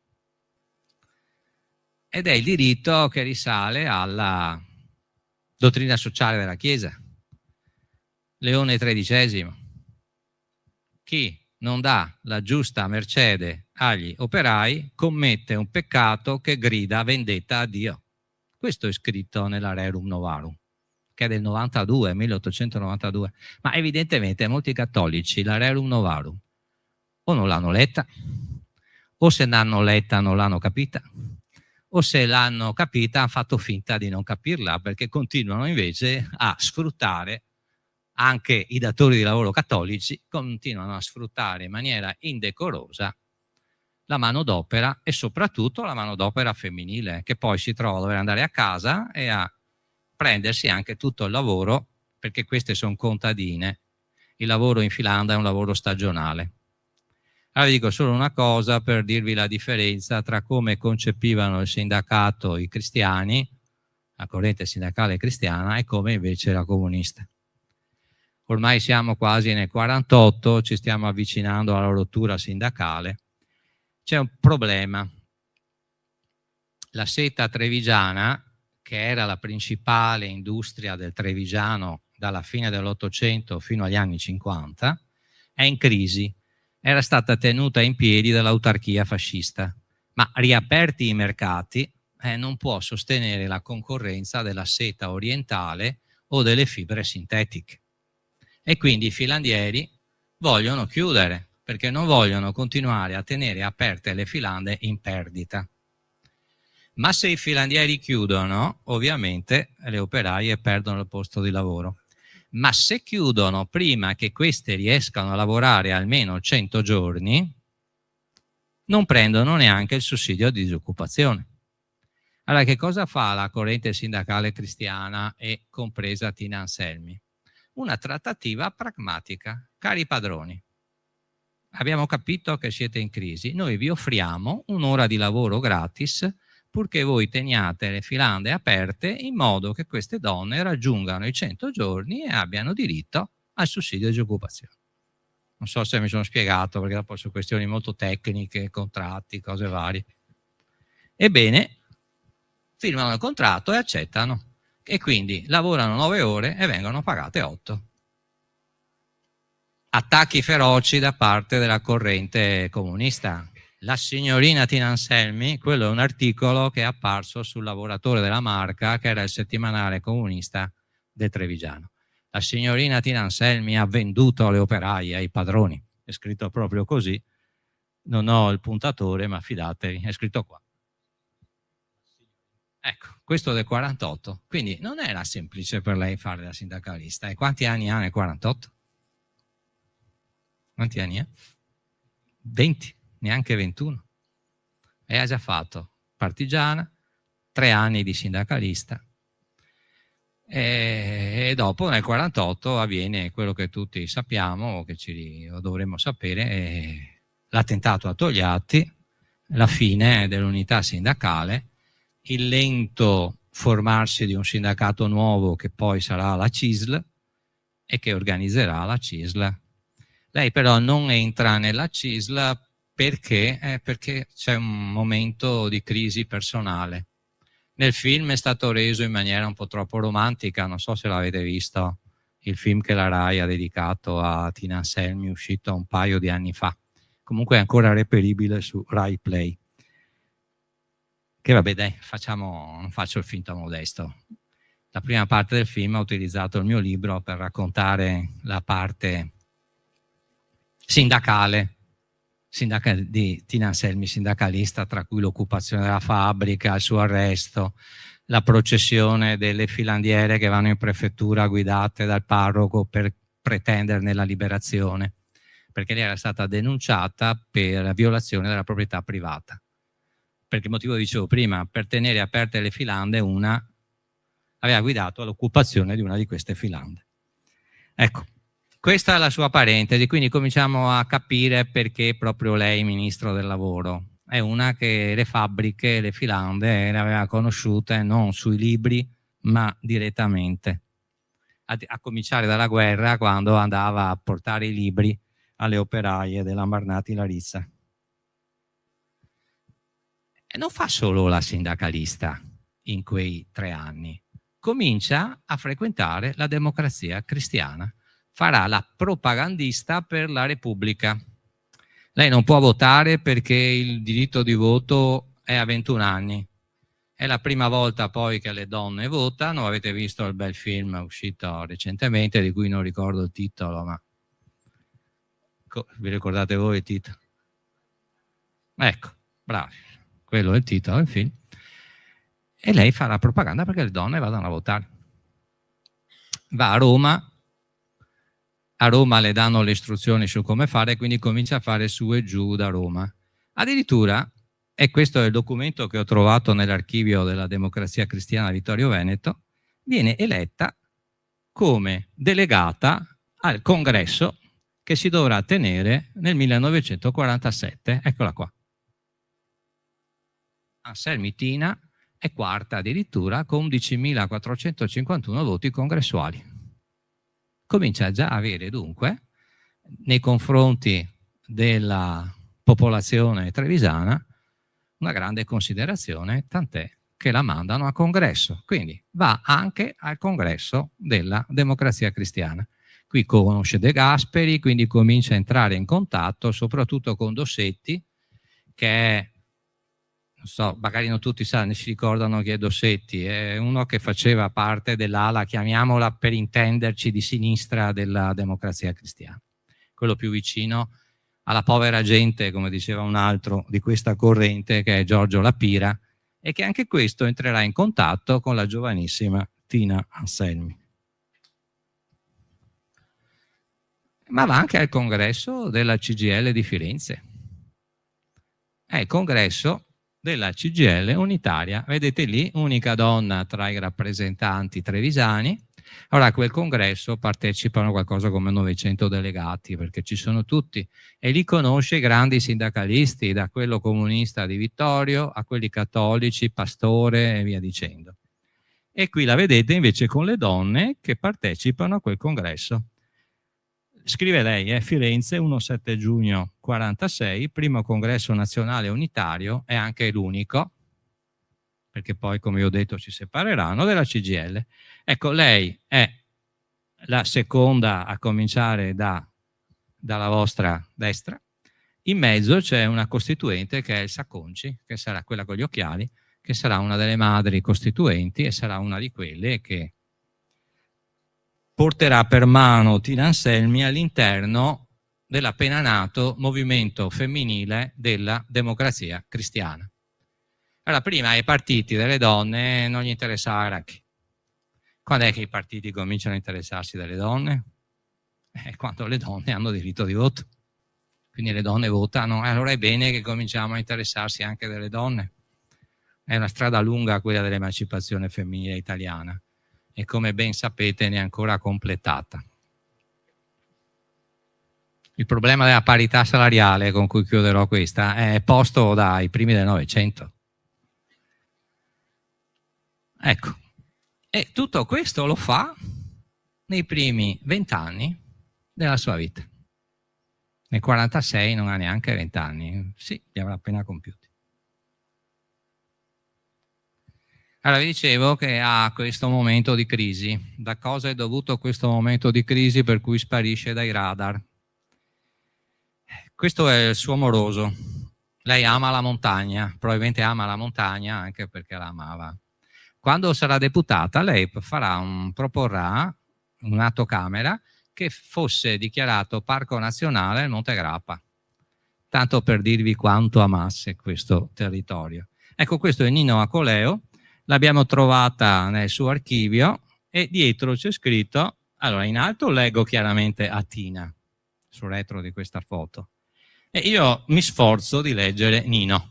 S3: ed è il diritto che risale alla dottrina sociale della Chiesa. Leone XIII: chi non dà la giusta mercede agli operai commette un peccato che grida vendetta a Dio. Questo è scritto nella Rerum Novarum, che è del 1892, ma evidentemente molti cattolici la Rerum Novarum o non l'hanno letta, o se l'hanno letta non l'hanno capita, o se l'hanno capita hanno fatto finta di non capirla, perché continuano invece a sfruttare, anche i datori di lavoro cattolici continuano a sfruttare in maniera indecorosa la manodopera, e soprattutto la manodopera femminile, che poi si trova a dover andare a casa e a prendersi anche tutto il lavoro, perché queste sono contadine. Il lavoro in Finlandia è un lavoro stagionale. Allora vi dico solo una cosa per dirvi la differenza tra come concepivano il sindacato i cristiani, la corrente sindacale cristiana, e come invece la comunista. Ormai siamo quasi nel 48, ci stiamo avvicinando alla rottura sindacale. C'è un problema. La seta trevigiana, che era la principale industria del trevigiano dalla fine dell'Ottocento fino agli anni 50, è in crisi. Era stata tenuta in piedi dall'autarchia fascista, ma riaperti i mercati, non può sostenere la concorrenza della seta orientale o delle fibre sintetiche. E quindi i filandieri vogliono chiudere, perché non vogliono continuare a tenere aperte le filande in perdita. Ma se i filandieri chiudono, ovviamente le operaie perdono il posto di lavoro. Ma se chiudono prima che queste riescano a lavorare almeno 100 giorni, non prendono neanche il sussidio di disoccupazione. Allora, che cosa fa la corrente sindacale cristiana e compresa Tina Anselmi? Una trattativa pragmatica. Cari padroni, abbiamo capito che siete in crisi, noi vi offriamo un'ora di lavoro gratis purché voi teniate le filande aperte in modo che queste donne raggiungano i 100 giorni e abbiano diritto al sussidio di disoccupazione. Non so se mi sono spiegato, perché dopo sono questioni molto tecniche, contratti, cose varie. Ebbene, firmano il contratto e accettano. E quindi lavorano 9 ore e vengono pagate 8. Attacchi feroci da parte della corrente comunista. La signorina Tina Anselmi, quello è un articolo che è apparso sul Lavoratore della Marca, che era il settimanale comunista del Trevigiano. La signorina Tina Anselmi ha venduto le operaie ai padroni. È scritto proprio così. Non ho il puntatore, ma fidatevi, è scritto qua. Ecco, questo del 48. Quindi non era semplice per lei fare la sindacalista. E quanti anni ha nel 48? Quanti anni ha? 20, neanche 21. E ha già fatto partigiana, 3 anni di sindacalista. E dopo nel 48 avviene quello che tutti sappiamo, o dovremmo sapere, l'attentato a Togliatti, la fine dell'unità sindacale, il lento formarsi di un sindacato nuovo che poi sarà la CISL e che organizzerà la CISL. Lei però non entra nella CISL perché c'è un momento di crisi personale. Nel film è stato reso in maniera un po' troppo romantica, non so se l'avete visto, il film che la Rai ha dedicato a Tina Anselmi, uscito un paio di anni fa. Comunque è ancora reperibile su Rai Play. Che vabbè dai, non faccio il finto modesto. La prima parte del film ha utilizzato il mio libro per raccontare la parte sindacale di Tina Anselmi, sindacalista, tra cui l'occupazione della fabbrica, il suo arresto, la processione delle filandiere che vanno in prefettura guidate dal parroco per pretenderne la liberazione, perché lei era stata denunciata per violazione della proprietà privata. Per che motivo dicevo prima? Per tenere aperte le filande, una aveva guidato all'occupazione di una di queste filande. Ecco, questa è la sua parentesi, quindi cominciamo a capire perché proprio lei, ministro del lavoro. È una che le fabbriche, le filande le aveva conosciute non sui libri, ma direttamente. A cominciare dalla guerra, quando andava a portare i libri alle operaie della Marnati Larizza. E non fa solo la sindacalista in quei 3 anni, comincia a frequentare la Democrazia Cristiana, farà la propagandista per la Repubblica. Lei non può votare perché il diritto di voto è a 21 anni. È la prima volta poi che le donne votano. Avete visto il bel film uscito recentemente, di cui non ricordo il titolo, ma vi ricordate voi il titolo? Ecco, bravi. Quello è il titolo del film. E lei fa la propaganda perché le donne vadano a votare. Va a Roma le danno le istruzioni su come fare, quindi comincia a fare su e giù da Roma. Addirittura, e questo è il documento che ho trovato nell'archivio della Democrazia Cristiana Vittorio Veneto, viene eletta come delegata al congresso che si dovrà tenere nel 1947. Eccola qua. Anselmi Tina è quarta addirittura con 11.451 voti congressuali. Comincia già a avere dunque nei confronti della popolazione trevisana una grande considerazione, tant'è che la mandano a congresso. Quindi va anche al congresso della Democrazia Cristiana. Qui conosce De Gasperi, quindi comincia a entrare in contatto soprattutto con Dossetti, che è non so, magari non tutti sanno, si ricordano chi è Dossetti, è uno che faceva parte dell'ala, chiamiamola per intenderci, di sinistra della Democrazia Cristiana, quello più vicino alla povera gente, come diceva un altro di questa corrente, che è Giorgio La Pira, e che anche questo entrerà in contatto con la giovanissima Tina Anselmi. Ma va anche al congresso della CGIL di Firenze. È il congresso della CGIL unitaria, vedete lì, unica donna tra i rappresentanti trevisani. Ora a quel congresso partecipano qualcosa come 900 delegati, perché ci sono tutti, e lì conosce i grandi sindacalisti, da quello comunista di Vittorio a quelli cattolici, Pastore e via dicendo. E qui la vedete invece con le donne che partecipano a quel congresso. Scrive lei, Firenze, 1-7 giugno 46, primo congresso nazionale unitario, è anche l'unico, perché poi, come vi ho detto, si separeranno, della CGIL. Ecco, lei è la seconda a cominciare dalla vostra destra. In mezzo c'è una costituente che è il Sacconci, che sarà quella con gli occhiali, che sarà una delle madri costituenti e sarà una di quelle che porterà per mano Tina Anselmi all'interno dell'appena nato movimento femminile della Democrazia Cristiana. Allora, prima ai partiti delle donne non gli interessava granché. Quando è che i partiti cominciano a interessarsi delle donne? Quando le donne hanno diritto di voto. Quindi le donne votano, allora è bene che cominciamo a interessarsi anche delle donne. È una strada lunga quella dell'emancipazione femminile italiana e, come ben sapete, ne è ancora completata. Il problema della parità salariale, con cui chiuderò questa, è posto dai primi del Novecento. Ecco, e tutto questo lo fa nei primi 20 anni della sua vita. Nel 46 non ha neanche 20 anni, sì, li avrà appena compiuti. Allora vi dicevo che ha questo momento di crisi. Da cosa è dovuto questo momento di crisi per cui sparisce dai radar? Questo è il suo moroso. Lei ama la montagna, probabilmente ama la montagna anche perché la amava. Quando sarà deputata lei proporrà un atto Camera che fosse dichiarato parco nazionale il Monte Grappa, tanto per dirvi quanto amasse questo territorio. Ecco, questo è Nino Acoleo, l'abbiamo trovata nel suo archivio e dietro c'è scritto, allora in alto leggo chiaramente Atina, sul retro di questa foto, e io mi sforzo di leggere Nino,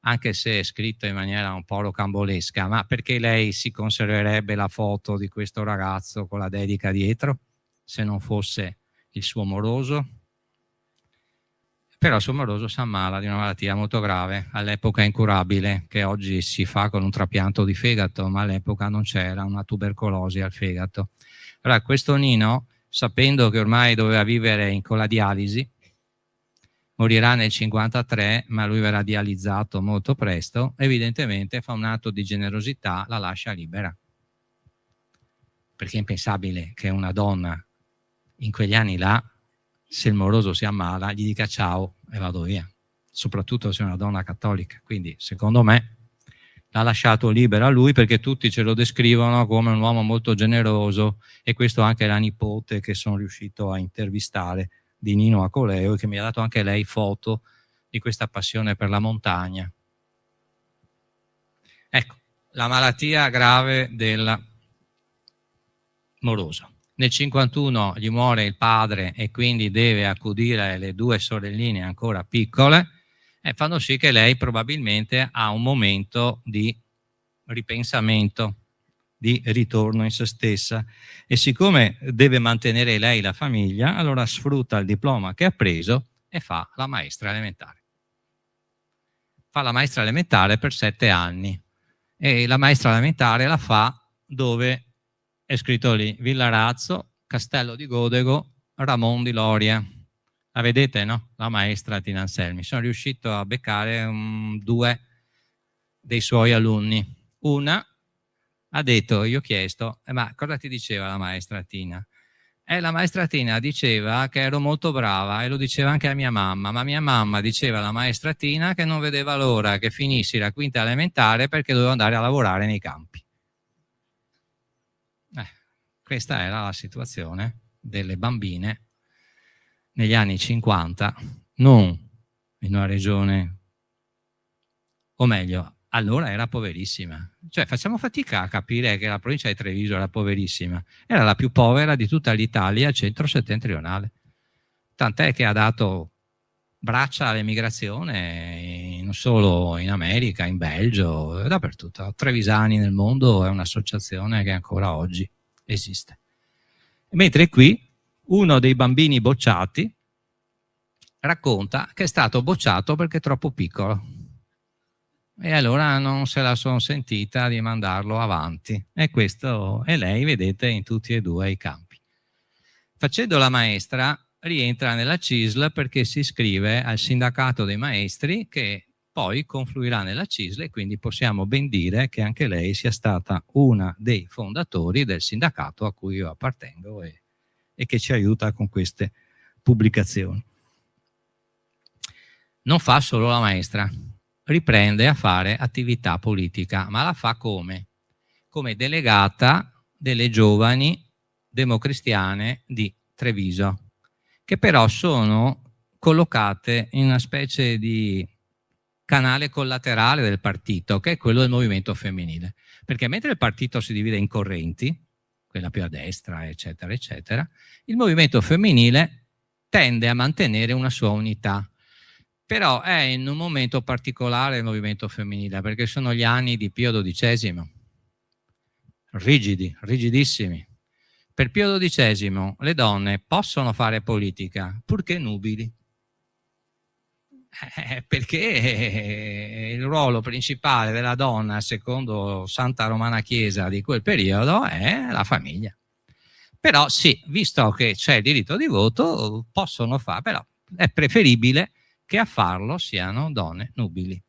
S3: anche se è scritto in maniera un po' rocambolesca, ma perché lei si conserverebbe la foto di questo ragazzo con la dedica dietro, se non fosse il suo moroso? Però il suo moroso si ammala di una malattia molto grave, all'epoca incurabile, che oggi si fa con un trapianto di fegato, ma all'epoca non c'era, una tubercolosi al fegato. Allora questo Nino, sapendo che ormai doveva vivere con la dialisi, morirà nel 53, ma lui verrà dializzato molto presto, evidentemente fa un atto di generosità, la lascia libera. Perché è impensabile che una donna in quegli anni là, se il moroso si ammala, gli dica ciao e vado via, soprattutto se è una donna cattolica. Quindi secondo me l'ha lasciato libera lui, perché tutti ce lo descrivono come un uomo molto generoso, e questo anche la nipote che sono riuscito a intervistare di Nino Acoleo, che mi ha dato anche lei foto di questa passione per la montagna. Ecco, la malattia grave del moroso. Nel 51 gli muore il padre e quindi deve accudire le due sorelline ancora piccole, e fanno sì che lei probabilmente ha un momento di ripensamento, di ritorno in se stessa, e siccome deve mantenere lei la famiglia, allora sfrutta il diploma che ha preso e fa la maestra elementare. Fa la maestra elementare per 7 anni e la maestra elementare la fa dove è scritto lì, Villarazzo, Castello di Godego, Ramon di Loria. La vedete, no? La maestra Tina Anselmi. Sono riuscito a beccare 2 dei suoi alunni. Una ha detto, io ho chiesto, ma cosa ti diceva la maestra Tina? E la maestra Tina diceva che ero molto brava e lo diceva anche a mia mamma, ma mia mamma diceva alla maestra Tina che non vedeva l'ora che finissi la quinta elementare perché dovevo andare a lavorare nei campi. Questa era la situazione delle bambine negli anni 50, non in una regione, o meglio, allora era poverissima. Cioè facciamo fatica a capire che la provincia di Treviso era poverissima, era la più povera di tutta l'Italia centro-settentrionale, tant'è che ha dato braccia all'emigrazione non solo in America, in Belgio, dappertutto. Trevisani nel mondo è un'associazione che ancora oggi esiste. Mentre qui uno dei bambini bocciati racconta che è stato bocciato perché è troppo piccolo e allora non se la sono sentita di mandarlo avanti, e questo è lei, vedete, in tutti e due i campi. Facendo la maestra rientra nella CISL perché si iscrive al sindacato dei maestri, che poi confluirà nella CISL, e quindi possiamo ben dire che anche lei sia stata una dei fondatori del sindacato a cui io appartengo e che ci aiuta con queste pubblicazioni. Non fa solo la maestra, riprende a fare attività politica, ma la fa come? Come delegata delle giovani democristiane di Treviso, che però sono collocate in una specie di canale collaterale del partito, che è quello del movimento femminile. Perché mentre il partito si divide in correnti, quella più a destra, eccetera, eccetera, il movimento femminile tende a mantenere una sua unità. Però è in un momento particolare il movimento femminile, perché sono gli anni di Pio XII, rigidi, rigidissimi. Per Pio XII le donne possono fare politica, purché nubili. Perché il ruolo principale della donna, secondo Santa Romana Chiesa di quel periodo, è la famiglia. Però sì, visto che c'è il diritto di voto, possono fare, però è preferibile che a farlo siano donne nubili.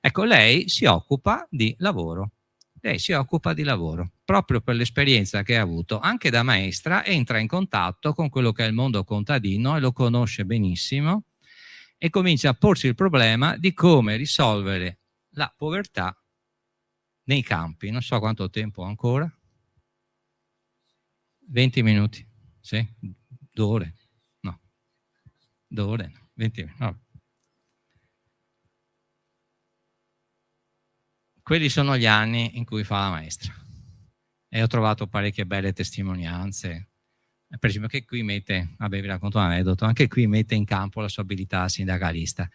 S3: Ecco, lei si occupa di lavoro. Lei si occupa di lavoro, proprio per l'esperienza che ha avuto. Anche da maestra entra in contatto con quello che è il mondo contadino e lo conosce benissimo, e comincia a porsi il problema di come risolvere la povertà nei campi. Non so quanto tempo ho ancora. 20 minuti? Sì? 2 ore? No. 2 ore? No. 20 minuti? No. Quelli sono gli anni in cui fa la maestra. E ho trovato parecchie belle testimonianze. Per esempio, che qui mette, vabbè, vi racconto un aneddoto, anche qui mette in campo la sua abilità sindacalista.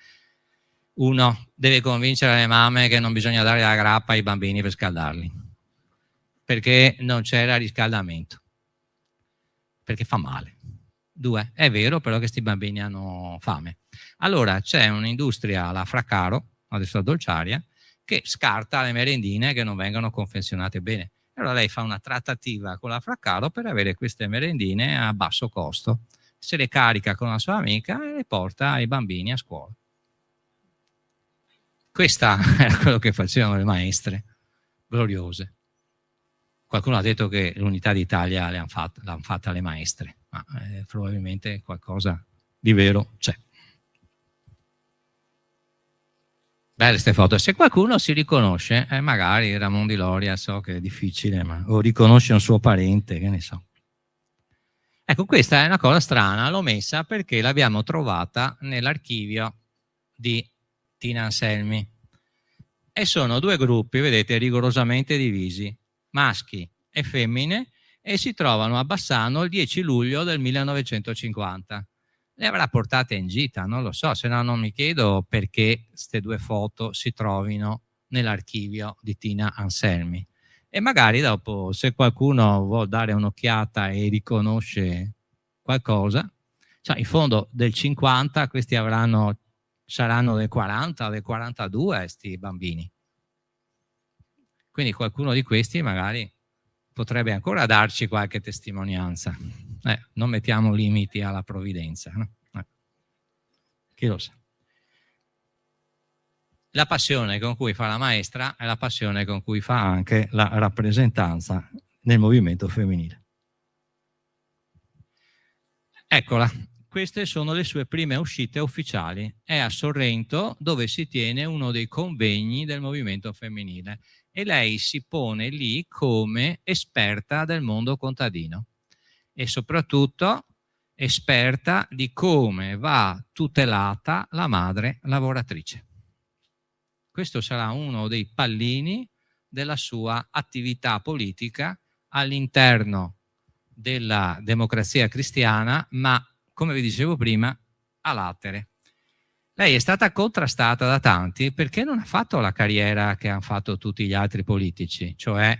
S3: Uno deve convincere le mamme che non bisogna dare la grappa ai bambini per scaldarli, perché non c'era riscaldamento, perché fa male. 2, è vero però che questi bambini hanno fame. Allora c'è un'industria, la Fraccaro, adesso a Dolciaria, che scarta le merendine che non vengono confezionate bene. Allora lei fa una trattativa con la Fraccaro per avere queste merendine a basso costo, se le carica con una sua amica e le porta ai bambini a scuola. Questo era quello che facevano le maestre, gloriose. Qualcuno ha detto che l'Unità d'Italia l'hanno fatta le maestre, ma probabilmente qualcosa di vero c'è. Belle queste foto. Se qualcuno si riconosce, magari Ramon di Loria, so che è difficile, ma o riconosce un suo parente, che ne so. Ecco, questa è una cosa strana, l'ho messa perché l'abbiamo trovata nell'archivio di Tina Anselmi. E sono 2 gruppi, vedete, rigorosamente divisi, maschi e femmine, e si trovano a Bassano il 10 luglio del 1950. Le avrà portate in gita, non lo so, se no non mi chiedo perché queste 2 foto si trovino nell'archivio di Tina Anselmi. E magari dopo, se qualcuno vuol dare un'occhiata e riconosce qualcosa, cioè in fondo del 50 questi saranno del 40, del 42 questi bambini. Quindi qualcuno di questi magari potrebbe ancora darci qualche testimonianza. Non mettiamo limiti alla provvidenza, no? Chi lo sa. La passione con cui fa la maestra è la passione con cui fa anche la rappresentanza nel movimento femminile. Eccola, queste sono le sue prime uscite ufficiali. È a Sorrento, dove si tiene uno dei convegni del movimento femminile, e lei si pone lì come esperta del mondo contadino e soprattutto esperta di come va tutelata la madre lavoratrice. Questo sarà uno dei pallini della sua attività politica all'interno della Democrazia Cristiana, ma come vi dicevo prima, a latere. Lei è stata contrastata da tanti perché non ha fatto la carriera che hanno fatto tutti gli altri politici, cioè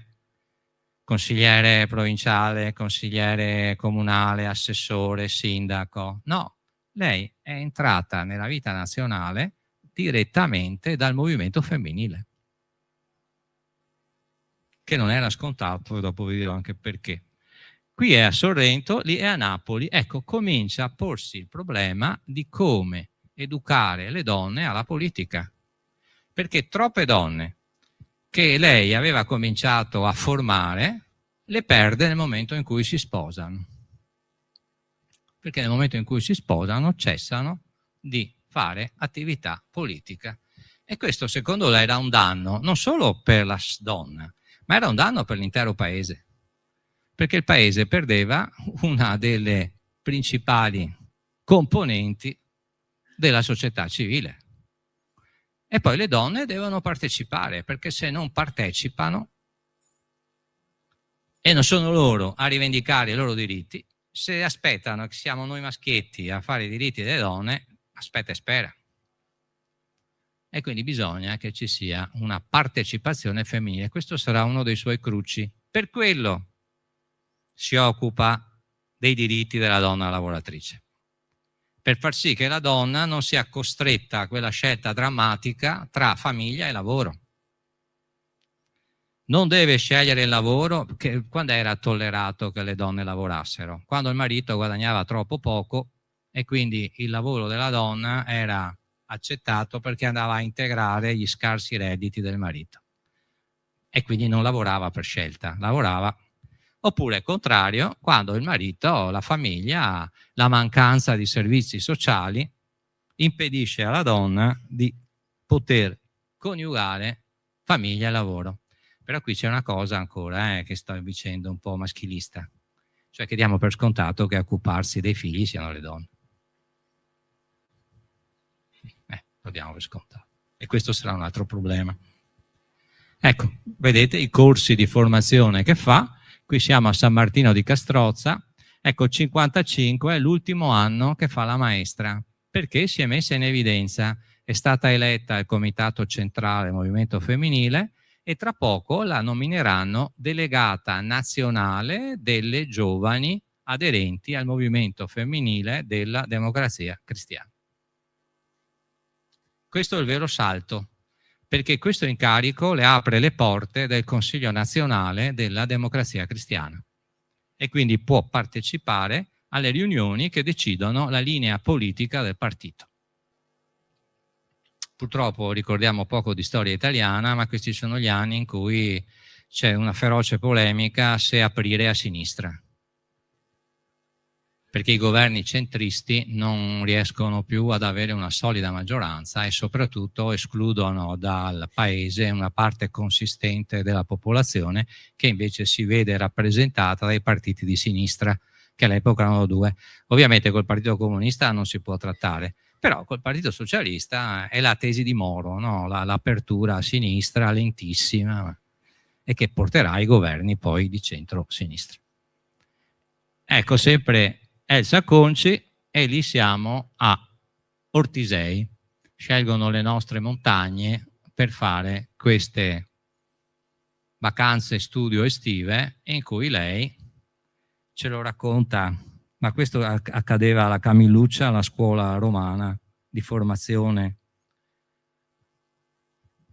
S3: consigliere provinciale, consigliere comunale, assessore, sindaco. No, lei è entrata nella vita nazionale direttamente dal movimento femminile, che non era scontato, dopo vi dirò anche perché. Qui è a Sorrento, lì è a Napoli. Ecco, comincia a porsi il problema di come educare le donne alla politica. Perché troppe donne che lei aveva cominciato a formare le perde nel momento in cui si sposano. Perché nel momento in cui si sposano cessano di fare attività politica. E questo secondo lei era un danno non solo per la donna, ma era un danno per l'intero paese. Perché il paese perdeva una delle principali componenti della società civile. E poi le donne devono partecipare, perché se non partecipano e non sono loro a rivendicare i loro diritti, se aspettano che siamo noi maschietti a fare i diritti delle donne, aspetta e spera. E quindi bisogna che ci sia una partecipazione femminile. Questo sarà uno dei suoi cruci. Per quello si occupa dei diritti della donna lavoratrice, per far sì che la donna non sia costretta a quella scelta drammatica tra famiglia e lavoro. Non deve scegliere il lavoro, che quando era tollerato che le donne lavorassero? Quando il marito guadagnava troppo poco e quindi il lavoro della donna era accettato perché andava a integrare gli scarsi redditi del marito e quindi non lavorava per scelta, lavorava. Oppure, contrario, quando il marito, la famiglia, la mancanza di servizi sociali impedisce alla donna di poter coniugare famiglia e lavoro. Però qui c'è una cosa ancora che sto dicendo un po' maschilista, cioè che diamo per scontato che a occuparsi dei figli siano le donne. Lo diamo per scontato. E questo sarà un altro problema. Ecco, vedete i corsi di formazione che fa. Qui siamo a San Martino di Castrozza. Ecco, 55 è l'ultimo anno che fa la maestra, perché si è messa in evidenza, è stata eletta al Comitato Centrale Movimento Femminile e tra poco la nomineranno delegata nazionale delle giovani aderenti al movimento femminile della Democrazia Cristiana. Questo è il vero salto, perché questo incarico le apre le porte del Consiglio nazionale della Democrazia Cristiana e quindi può partecipare alle riunioni che decidono la linea politica del partito. Purtroppo ricordiamo poco di storia italiana, ma questi sono gli anni in cui c'è una feroce polemica se aprire a sinistra, perché i governi centristi non riescono più ad avere una solida maggioranza e soprattutto escludono dal paese una parte consistente della popolazione che invece si vede rappresentata dai partiti di sinistra, che all'epoca erano due. Ovviamente col Partito Comunista non si può trattare, però col Partito Socialista è la tesi di Moro, no? L'apertura a sinistra lentissima e che porterà ai governi poi di centro-sinistra. Ecco, sempre Elsa Conci, e lì siamo a Ortisei. Scelgono le nostre montagne per fare queste vacanze studio estive in cui lei ce lo racconta, ma questo accadeva alla Camilluccia, alla scuola romana di formazione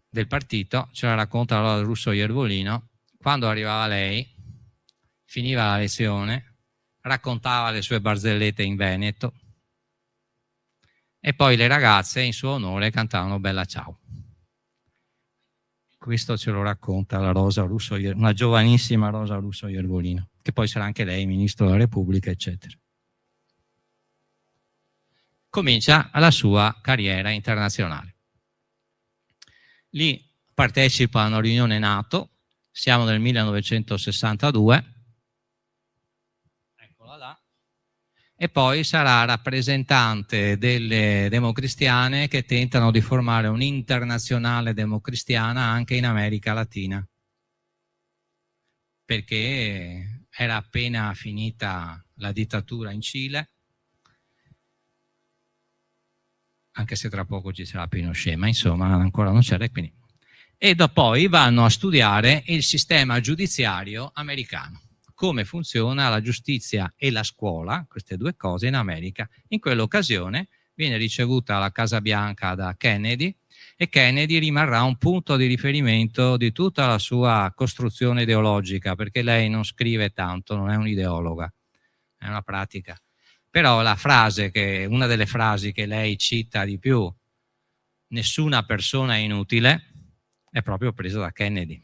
S3: del partito, ce la racconta allora Russo Iervolino. Quando arrivava lei, finiva la lezione, raccontava le sue barzellette in veneto e poi le ragazze in suo onore cantavano Bella Ciao. Questo ce lo racconta la Rosa Russo, una giovanissima Rosa Russo Iervolino, che poi sarà anche lei ministro della Repubblica, eccetera. comincia la sua carriera internazionale. Lì partecipa a una riunione NATO, siamo nel 1962, eccola là, e poi sarà rappresentante delle democristiane che tentano di formare un'internazionale democristiana anche in America Latina, perché era appena finita la dittatura in Cile, anche se tra poco ci sarà Pinochet, ma insomma ancora non c'era, quindi. E poi vanno a studiare il sistema giudiziario americano, come funziona la giustizia e la scuola, queste due cose in America. In quell'occasione viene ricevuta alla Casa Bianca da Kennedy, e Kennedy rimarrà un punto di riferimento di tutta la sua costruzione ideologica, perché lei non scrive tanto, non è un'ideologa, è una pratica. Però la frase una delle frasi che lei cita di più, nessuna persona è inutile, è proprio presa da Kennedy.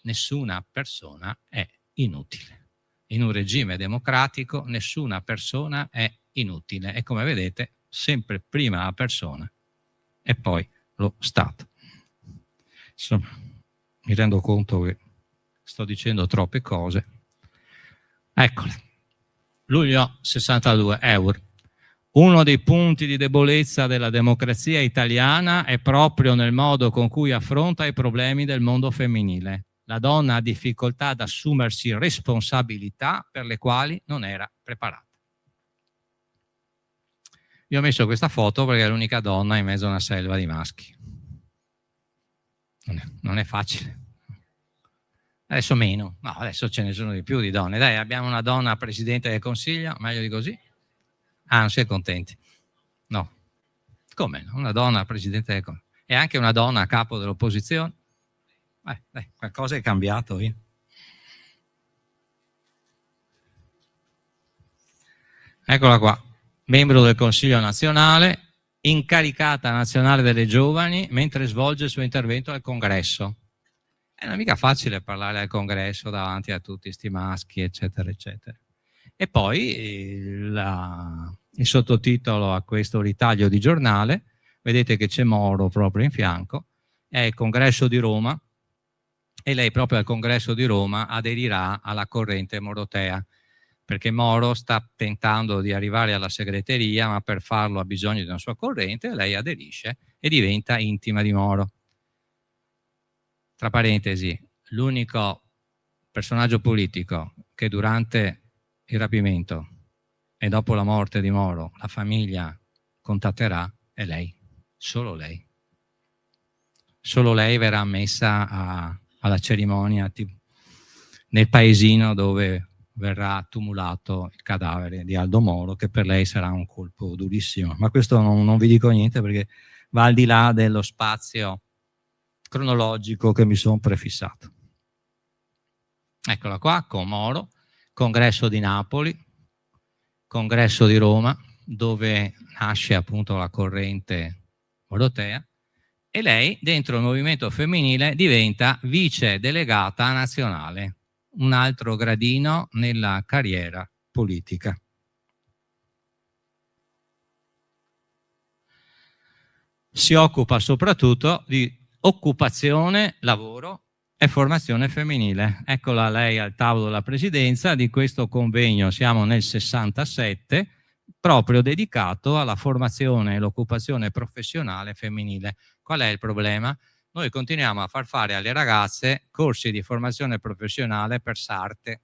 S3: Nessuna persona è inutile. In un regime democratico nessuna persona è inutile. E come vedete, sempre prima la persona e poi lo Stato. Insomma, mi rendo conto che sto dicendo troppe cose. Eccole. Luglio 62, EUR. Uno dei punti di debolezza della democrazia italiana è proprio nel modo con cui affronta i problemi del mondo femminile. La donna ha difficoltà ad assumersi responsabilità per le quali non era preparata. Io ho messo questa foto perché è l'unica donna in mezzo a una selva di maschi. Non è facile. Adesso meno, no, adesso ce ne sono di più di donne. Dai, abbiamo una donna Presidente del Consiglio, meglio di così? Ah, non siete contenti? No. Come no? Una donna Presidente del Consiglio. E anche una donna a capo dell'opposizione? Dai, qualcosa è cambiato, via. Eccola qua, membro del Consiglio nazionale, incaricata nazionale delle giovani, mentre svolge il suo intervento al Congresso. Non è mica facile parlare al Congresso davanti a tutti sti maschi, eccetera, eccetera. E poi il sottotitolo a questo ritaglio di giornale, vedete che c'è Moro proprio in fianco, è il Congresso di Roma, e lei proprio al Congresso di Roma aderirà alla corrente morotea, perché Moro sta tentando di arrivare alla segreteria, ma per farlo ha bisogno di una sua corrente, e lei aderisce e diventa intima di Moro. Tra parentesi, l'unico personaggio politico che durante il rapimento e dopo la morte di Moro la famiglia contatterà è lei, solo lei. Solo lei verrà ammessa alla cerimonia nel paesino dove verrà tumulato il cadavere di Aldo Moro, che per lei sarà un colpo durissimo. Ma questo non vi dico niente perché va al di là dello spazio cronologico che mi sono prefissato. Eccola qua con Moro, congresso di Napoli, congresso di Roma, dove nasce appunto la corrente morotea, e lei dentro il movimento femminile diventa vice delegata nazionale, un altro gradino nella carriera politica. Si occupa soprattutto di occupazione, lavoro e formazione femminile. Eccola lei al tavolo della presidenza di questo convegno, siamo nel 67, proprio dedicato alla formazione e l'occupazione professionale femminile. Qual è il problema? Noi continuiamo a far fare alle ragazze corsi di formazione professionale per sarte,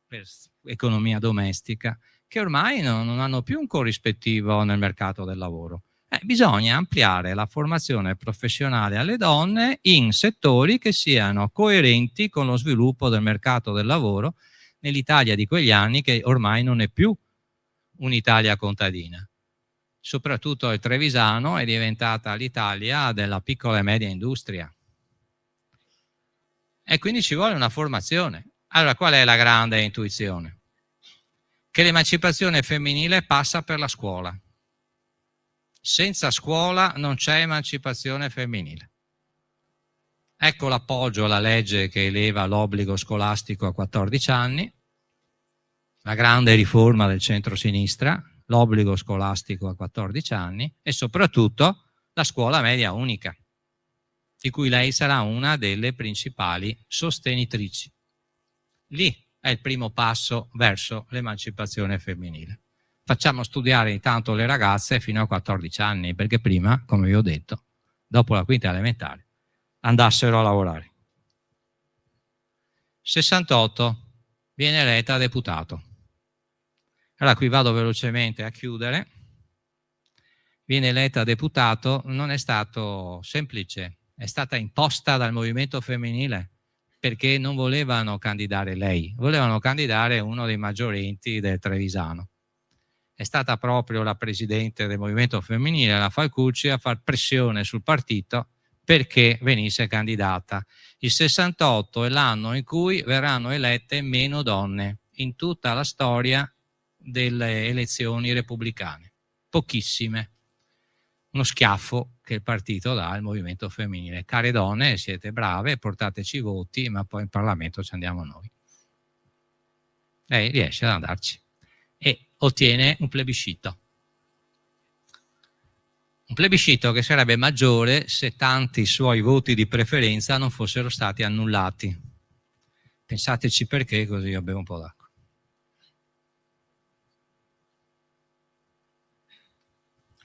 S3: per economia domestica, che ormai non hanno più un corrispettivo nel mercato del lavoro. Bisogna ampliare la formazione professionale alle donne in settori che siano coerenti con lo sviluppo del mercato del lavoro nell'Italia di quegli anni, che ormai non è più un'Italia contadina. Soprattutto il Trevisano è diventata l'Italia della piccola e media industria. E quindi ci vuole una formazione. Allora, qual è la grande intuizione? Che l'emancipazione femminile passa per la scuola. Senza scuola non c'è emancipazione femminile. Ecco l'appoggio alla legge che eleva l'obbligo scolastico a 14 anni, la grande riforma del centro-sinistra, l'obbligo scolastico a 14 anni e soprattutto la scuola media unica, di cui lei sarà una delle principali sostenitrici. Lì è il primo passo verso l'emancipazione femminile. Facciamo studiare intanto le ragazze fino a 14 anni, perché prima, come vi ho detto, dopo la quinta elementare, andassero a lavorare. 68, viene eletta deputato. Allora qui vado velocemente a chiudere. Viene eletta deputato, non è stato semplice, è stata imposta dal movimento femminile, perché non volevano candidare lei, volevano candidare uno dei maggiorenti del Trevisano. È stata proprio la presidente del movimento femminile, la Falcucci, a far pressione sul partito perché venisse candidata. Il 68 è l'anno in cui verranno elette meno donne in tutta la storia delle elezioni repubblicane, pochissime. Uno schiaffo che il partito dà al movimento femminile. Care donne, siete brave, portateci i voti, ma poi in Parlamento ci andiamo noi. Lei riesce ad andarci e ottiene un plebiscito. Un plebiscito che sarebbe maggiore se tanti suoi voti di preferenza non fossero stati annullati. Pensateci perché, così io bevo un po' d'acqua.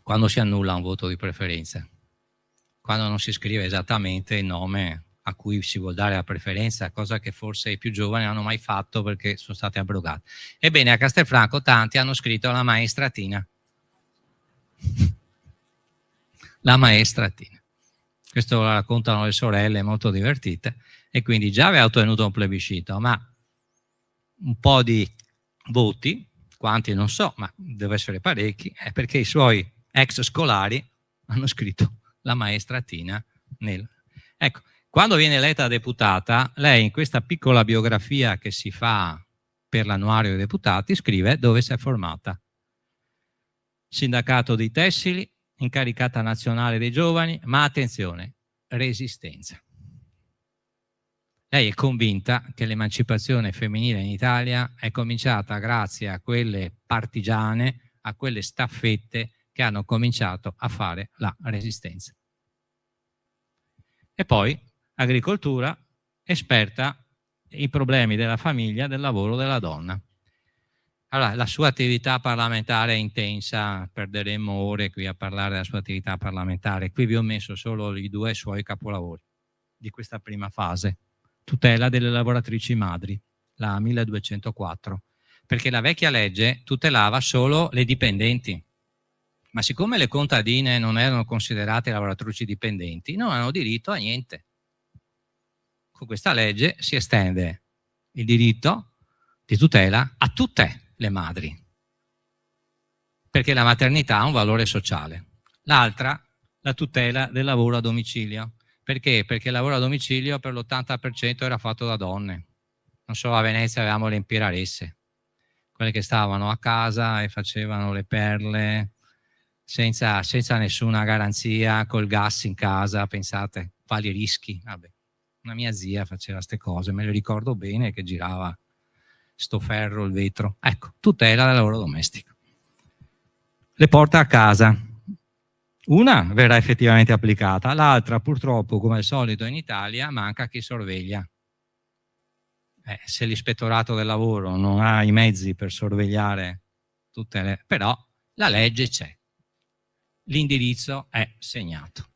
S3: Quando si annulla un voto di preferenza? Quando non si scrive esattamente il nome a cui si vuol dare la preferenza, cosa che forse i più giovani non hanno mai fatto perché sono state abrogate. Ebbene, a Castelfranco tanti hanno scritto la maestratina. La maestratina. Questo lo raccontano le sorelle, molto divertite, e quindi già aveva ottenuto un plebiscito, ma un po' di voti, quanti non so, ma deve essere parecchi, è perché i suoi ex scolari hanno scritto la maestratina nel... Ecco, quando viene eletta deputata, lei in questa piccola biografia che si fa per l'annuario dei deputati scrive dove si è formata. Sindacato dei tessili, incaricata nazionale dei giovani, ma attenzione, resistenza. Lei è convinta che l'emancipazione femminile in Italia è cominciata grazie a quelle partigiane, a quelle staffette che hanno cominciato a fare la resistenza. E poi agricoltura, esperta i problemi della famiglia, del lavoro della donna. Allora, la sua attività parlamentare è intensa, perderemmo ore qui a parlare della sua attività parlamentare. Qui vi ho messo solo i due suoi capolavori di questa prima fase. Tutela delle lavoratrici madri, la 1204, perché la vecchia legge tutelava solo le dipendenti, ma siccome le contadine non erano considerate lavoratrici dipendenti, non hanno diritto a niente. Con questa legge si estende il diritto di tutela a tutte le madri, perché la maternità ha un valore sociale. L'altra, la tutela del lavoro a domicilio. Perché? Perché il lavoro a domicilio per l'80% era fatto da donne. Non so, a Venezia avevamo le impiraresse, quelle che stavano a casa e facevano le perle senza nessuna garanzia, col gas in casa, pensate, quali rischi. Vabbè. Una mia zia faceva queste cose, me le ricordo bene, che girava sto ferro, il vetro. Ecco, tutela del lavoro domestico. Le porta a casa. Una verrà effettivamente applicata, l'altra purtroppo, come al solito in Italia, manca chi sorveglia. Se l'ispettorato del lavoro non ha i mezzi per sorvegliare tutte le... però la legge c'è, l'indirizzo è segnato.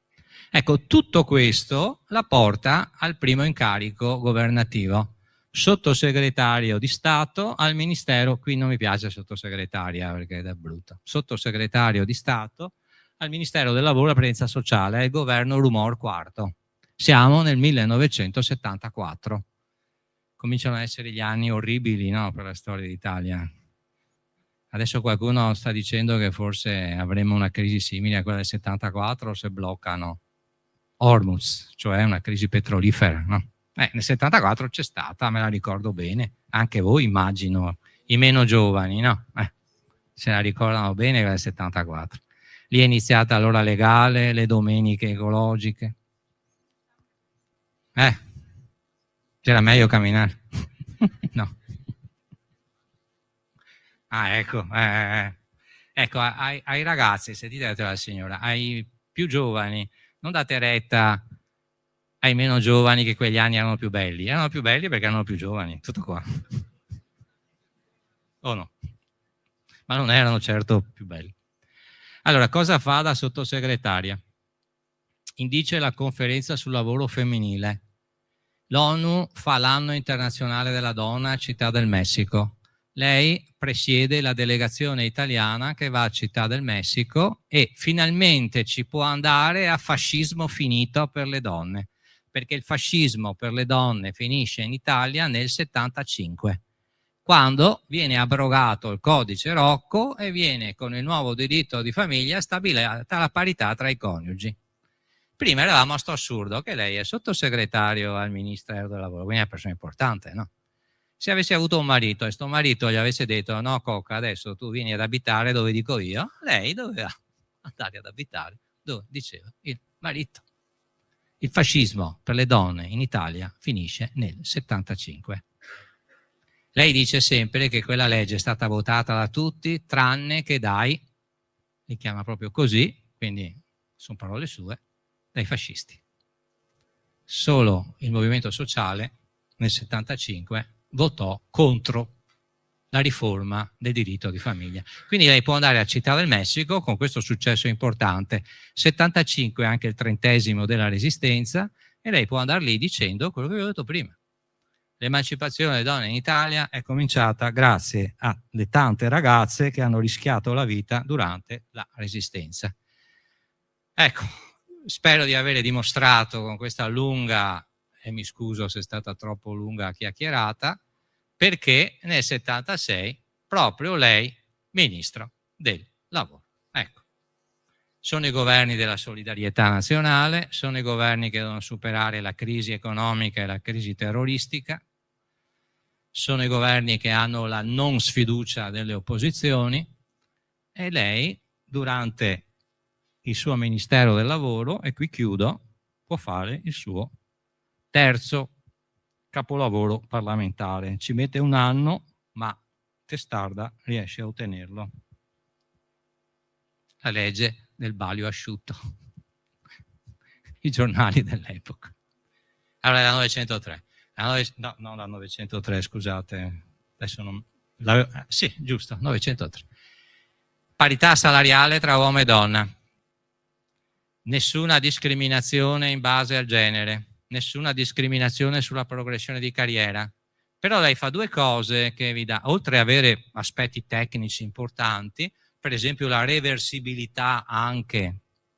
S3: Ecco, tutto questo la porta al primo incarico governativo, sottosegretario di Stato al Ministero, qui non mi piace sottosegretaria perché è brutta, sottosegretario di Stato al Ministero del Lavoro e della Previdenza Sociale, il governo Rumor IV. Siamo nel 1974. Cominciano ad essere gli anni orribili, no, per la storia d'Italia. Adesso qualcuno sta dicendo che forse avremo una crisi simile a quella del 74 se bloccano Hormuz, cioè una crisi petrolifera, no? Nel 74 c'è stata, me la ricordo bene, anche voi immagino, i meno giovani, no? Se la ricordano bene quella del 74. Lì è iniziata l'ora legale, le domeniche ecologiche. C'era meglio camminare. No. Ah, ecco. Ecco, ai ragazzi, sentite la signora, ai più giovani, non date retta ai meno giovani che quegli anni erano più belli. Erano più belli perché erano più giovani, tutto qua. O no? Ma non erano certo più belli. Allora, cosa fa da sottosegretaria? Indice la conferenza sul lavoro femminile. L'ONU fa l'anno internazionale della donna a Città del Messico. Lei presiede la delegazione italiana che va a Città del Messico e finalmente ci può andare a fascismo finito per le donne, perché il fascismo per le donne finisce in Italia nel 75, quando viene abrogato il codice Rocco e viene con il nuovo diritto di famiglia stabilita la parità tra i coniugi. Prima eravamo a sto assurdo che lei è sottosegretario al Ministero del Lavoro, quindi è una persona importante, no? Se avesse avuto un marito e sto marito gli avesse detto no Cocca, adesso tu vieni ad abitare dove dico io, lei doveva andare ad abitare dove diceva il marito. Il fascismo per le donne in Italia finisce nel 75. Lei dice sempre che quella legge è stata votata da tutti tranne che dai, li chiama proprio così, quindi sono parole sue, dai fascisti. Solo il movimento sociale nel 75 votò contro la riforma del diritto di famiglia. Quindi lei può andare a Città del Messico con questo successo importante. 75 è anche il 30° della Resistenza e lei può andare lì dicendo quello che vi ho detto prima. L'emancipazione delle donne in Italia è cominciata grazie alle tante ragazze che hanno rischiato la vita durante la Resistenza. Ecco, spero di avere dimostrato con questa lunga, e mi scuso se è stata troppo lunga chiacchierata, perché nel 76 proprio lei, ministro del lavoro. Ecco, sono i governi della solidarietà nazionale, sono i governi che devono superare la crisi economica e la crisi terroristica, sono i governi che hanno la non sfiducia delle opposizioni e lei, durante il suo Ministero del Lavoro, e qui chiudo, può fare il suo terzo capolavoro parlamentare. Ci mette un anno, ma testarda riesce a ottenerlo. La legge del Balio asciutto. I giornali dell'epoca. Allora, la 903. No, la 903, scusate. Adesso non... sì, giusto, 903. Parità salariale tra uomo e donna. Nessuna discriminazione in base al genere. Nessuna discriminazione sulla progressione di carriera. Però lei fa due cose che vi dà, oltre ad avere aspetti tecnici importanti, per esempio la reversibilità anche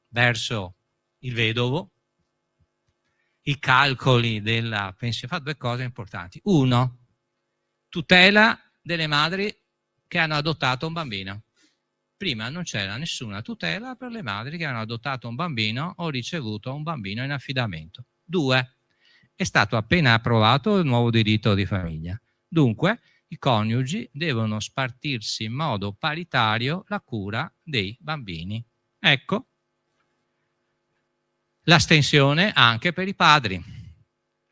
S3: verso il vedovo, i calcoli della pensione, fa due cose importanti. Uno, tutela delle madri che hanno adottato un bambino. Prima non c'era nessuna tutela per le madri che hanno adottato un bambino o ricevuto un bambino in affidamento. Due, è stato appena approvato il nuovo diritto di famiglia. Dunque, i coniugi devono spartirsi in modo paritario la cura dei bambini. Ecco, l'astensione anche per i padri.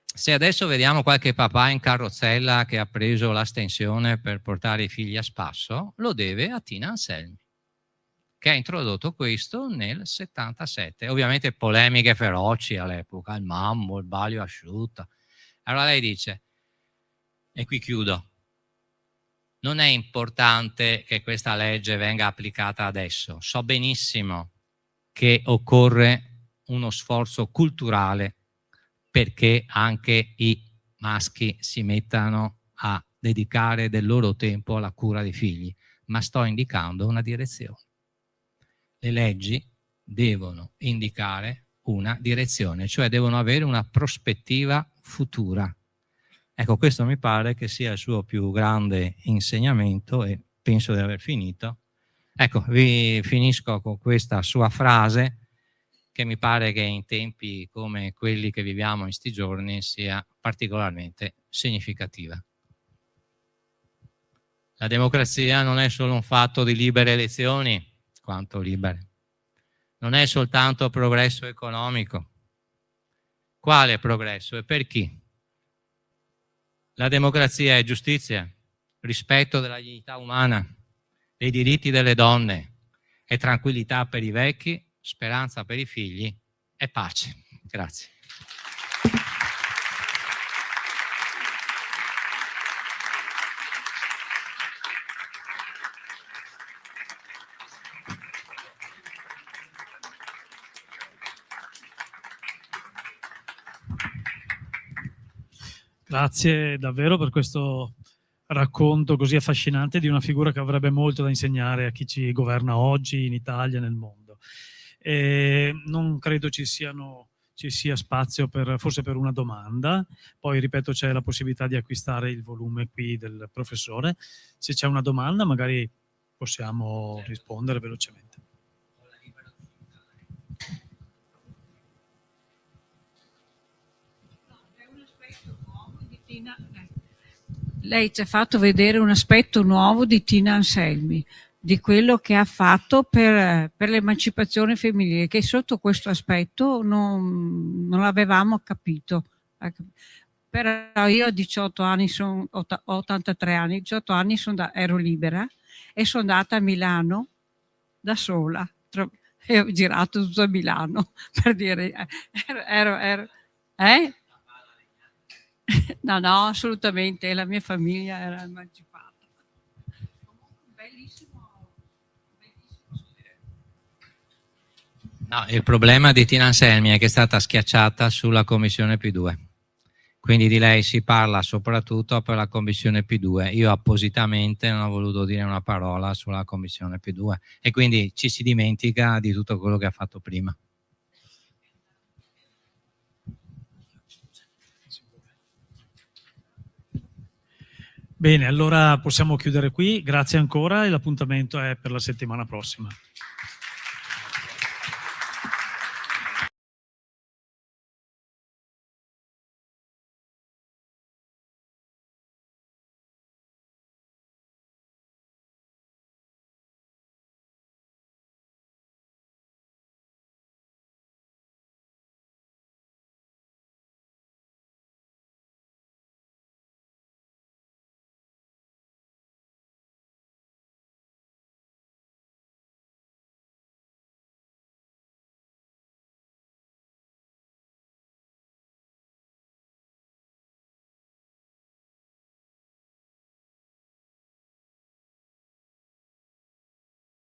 S3: Se adesso vediamo qualche papà in carrozzella che ha preso l'astensione per portare i figli a spasso, lo deve a Tina Anselmi, che ha introdotto questo nel 77. Ovviamente polemiche feroci all'epoca, il mammo, il Balio asciutto. Allora lei dice, e qui chiudo, non è importante che questa legge venga applicata adesso. So benissimo che occorre uno sforzo culturale perché anche i maschi si mettano a dedicare del loro tempo alla cura dei figli, ma sto indicando una direzione. Le leggi devono indicare una direzione, cioè devono avere una prospettiva futura. Ecco, questo mi pare che sia il suo più grande insegnamento e penso di aver finito. Ecco, vi finisco con questa sua frase che mi pare che in tempi come quelli che viviamo in sti giorni sia particolarmente significativa. La democrazia non è solo un fatto di libere elezioni, quanto libere. Non è soltanto progresso economico. Quale progresso e per chi? La democrazia è giustizia, rispetto della dignità umana, dei diritti delle donne, e tranquillità per i vecchi, speranza per i figli e pace. Grazie.
S1: Grazie davvero per questo racconto così affascinante di una figura che avrebbe molto da insegnare a chi ci governa oggi in Italia e nel mondo. Non credo ci sia spazio forse per una domanda, poi ripeto c'è la possibilità di acquistare il volume qui del professore. Se c'è una domanda magari possiamo rispondere velocemente.
S4: Lei ci ha fatto vedere un aspetto nuovo di Tina Anselmi, di quello che ha fatto per l'emancipazione femminile, che sotto questo aspetto non l'avevamo capito. Però io a 18 anni, ho 83 anni, 18 anni ero libera e sono andata a Milano da sola e ho girato tutto a Milano per dire No, assolutamente, la mia famiglia era emancipata. Bellissimo.
S3: No, il problema di Tina Anselmi è che è stata schiacciata sulla commissione P2, quindi di lei si parla soprattutto per la commissione P2. Io appositamente non ho voluto dire una parola sulla commissione P2 e quindi ci si dimentica di tutto quello che ha fatto prima.
S1: Bene, allora possiamo chiudere qui. Grazie ancora e l'appuntamento è per la settimana prossima.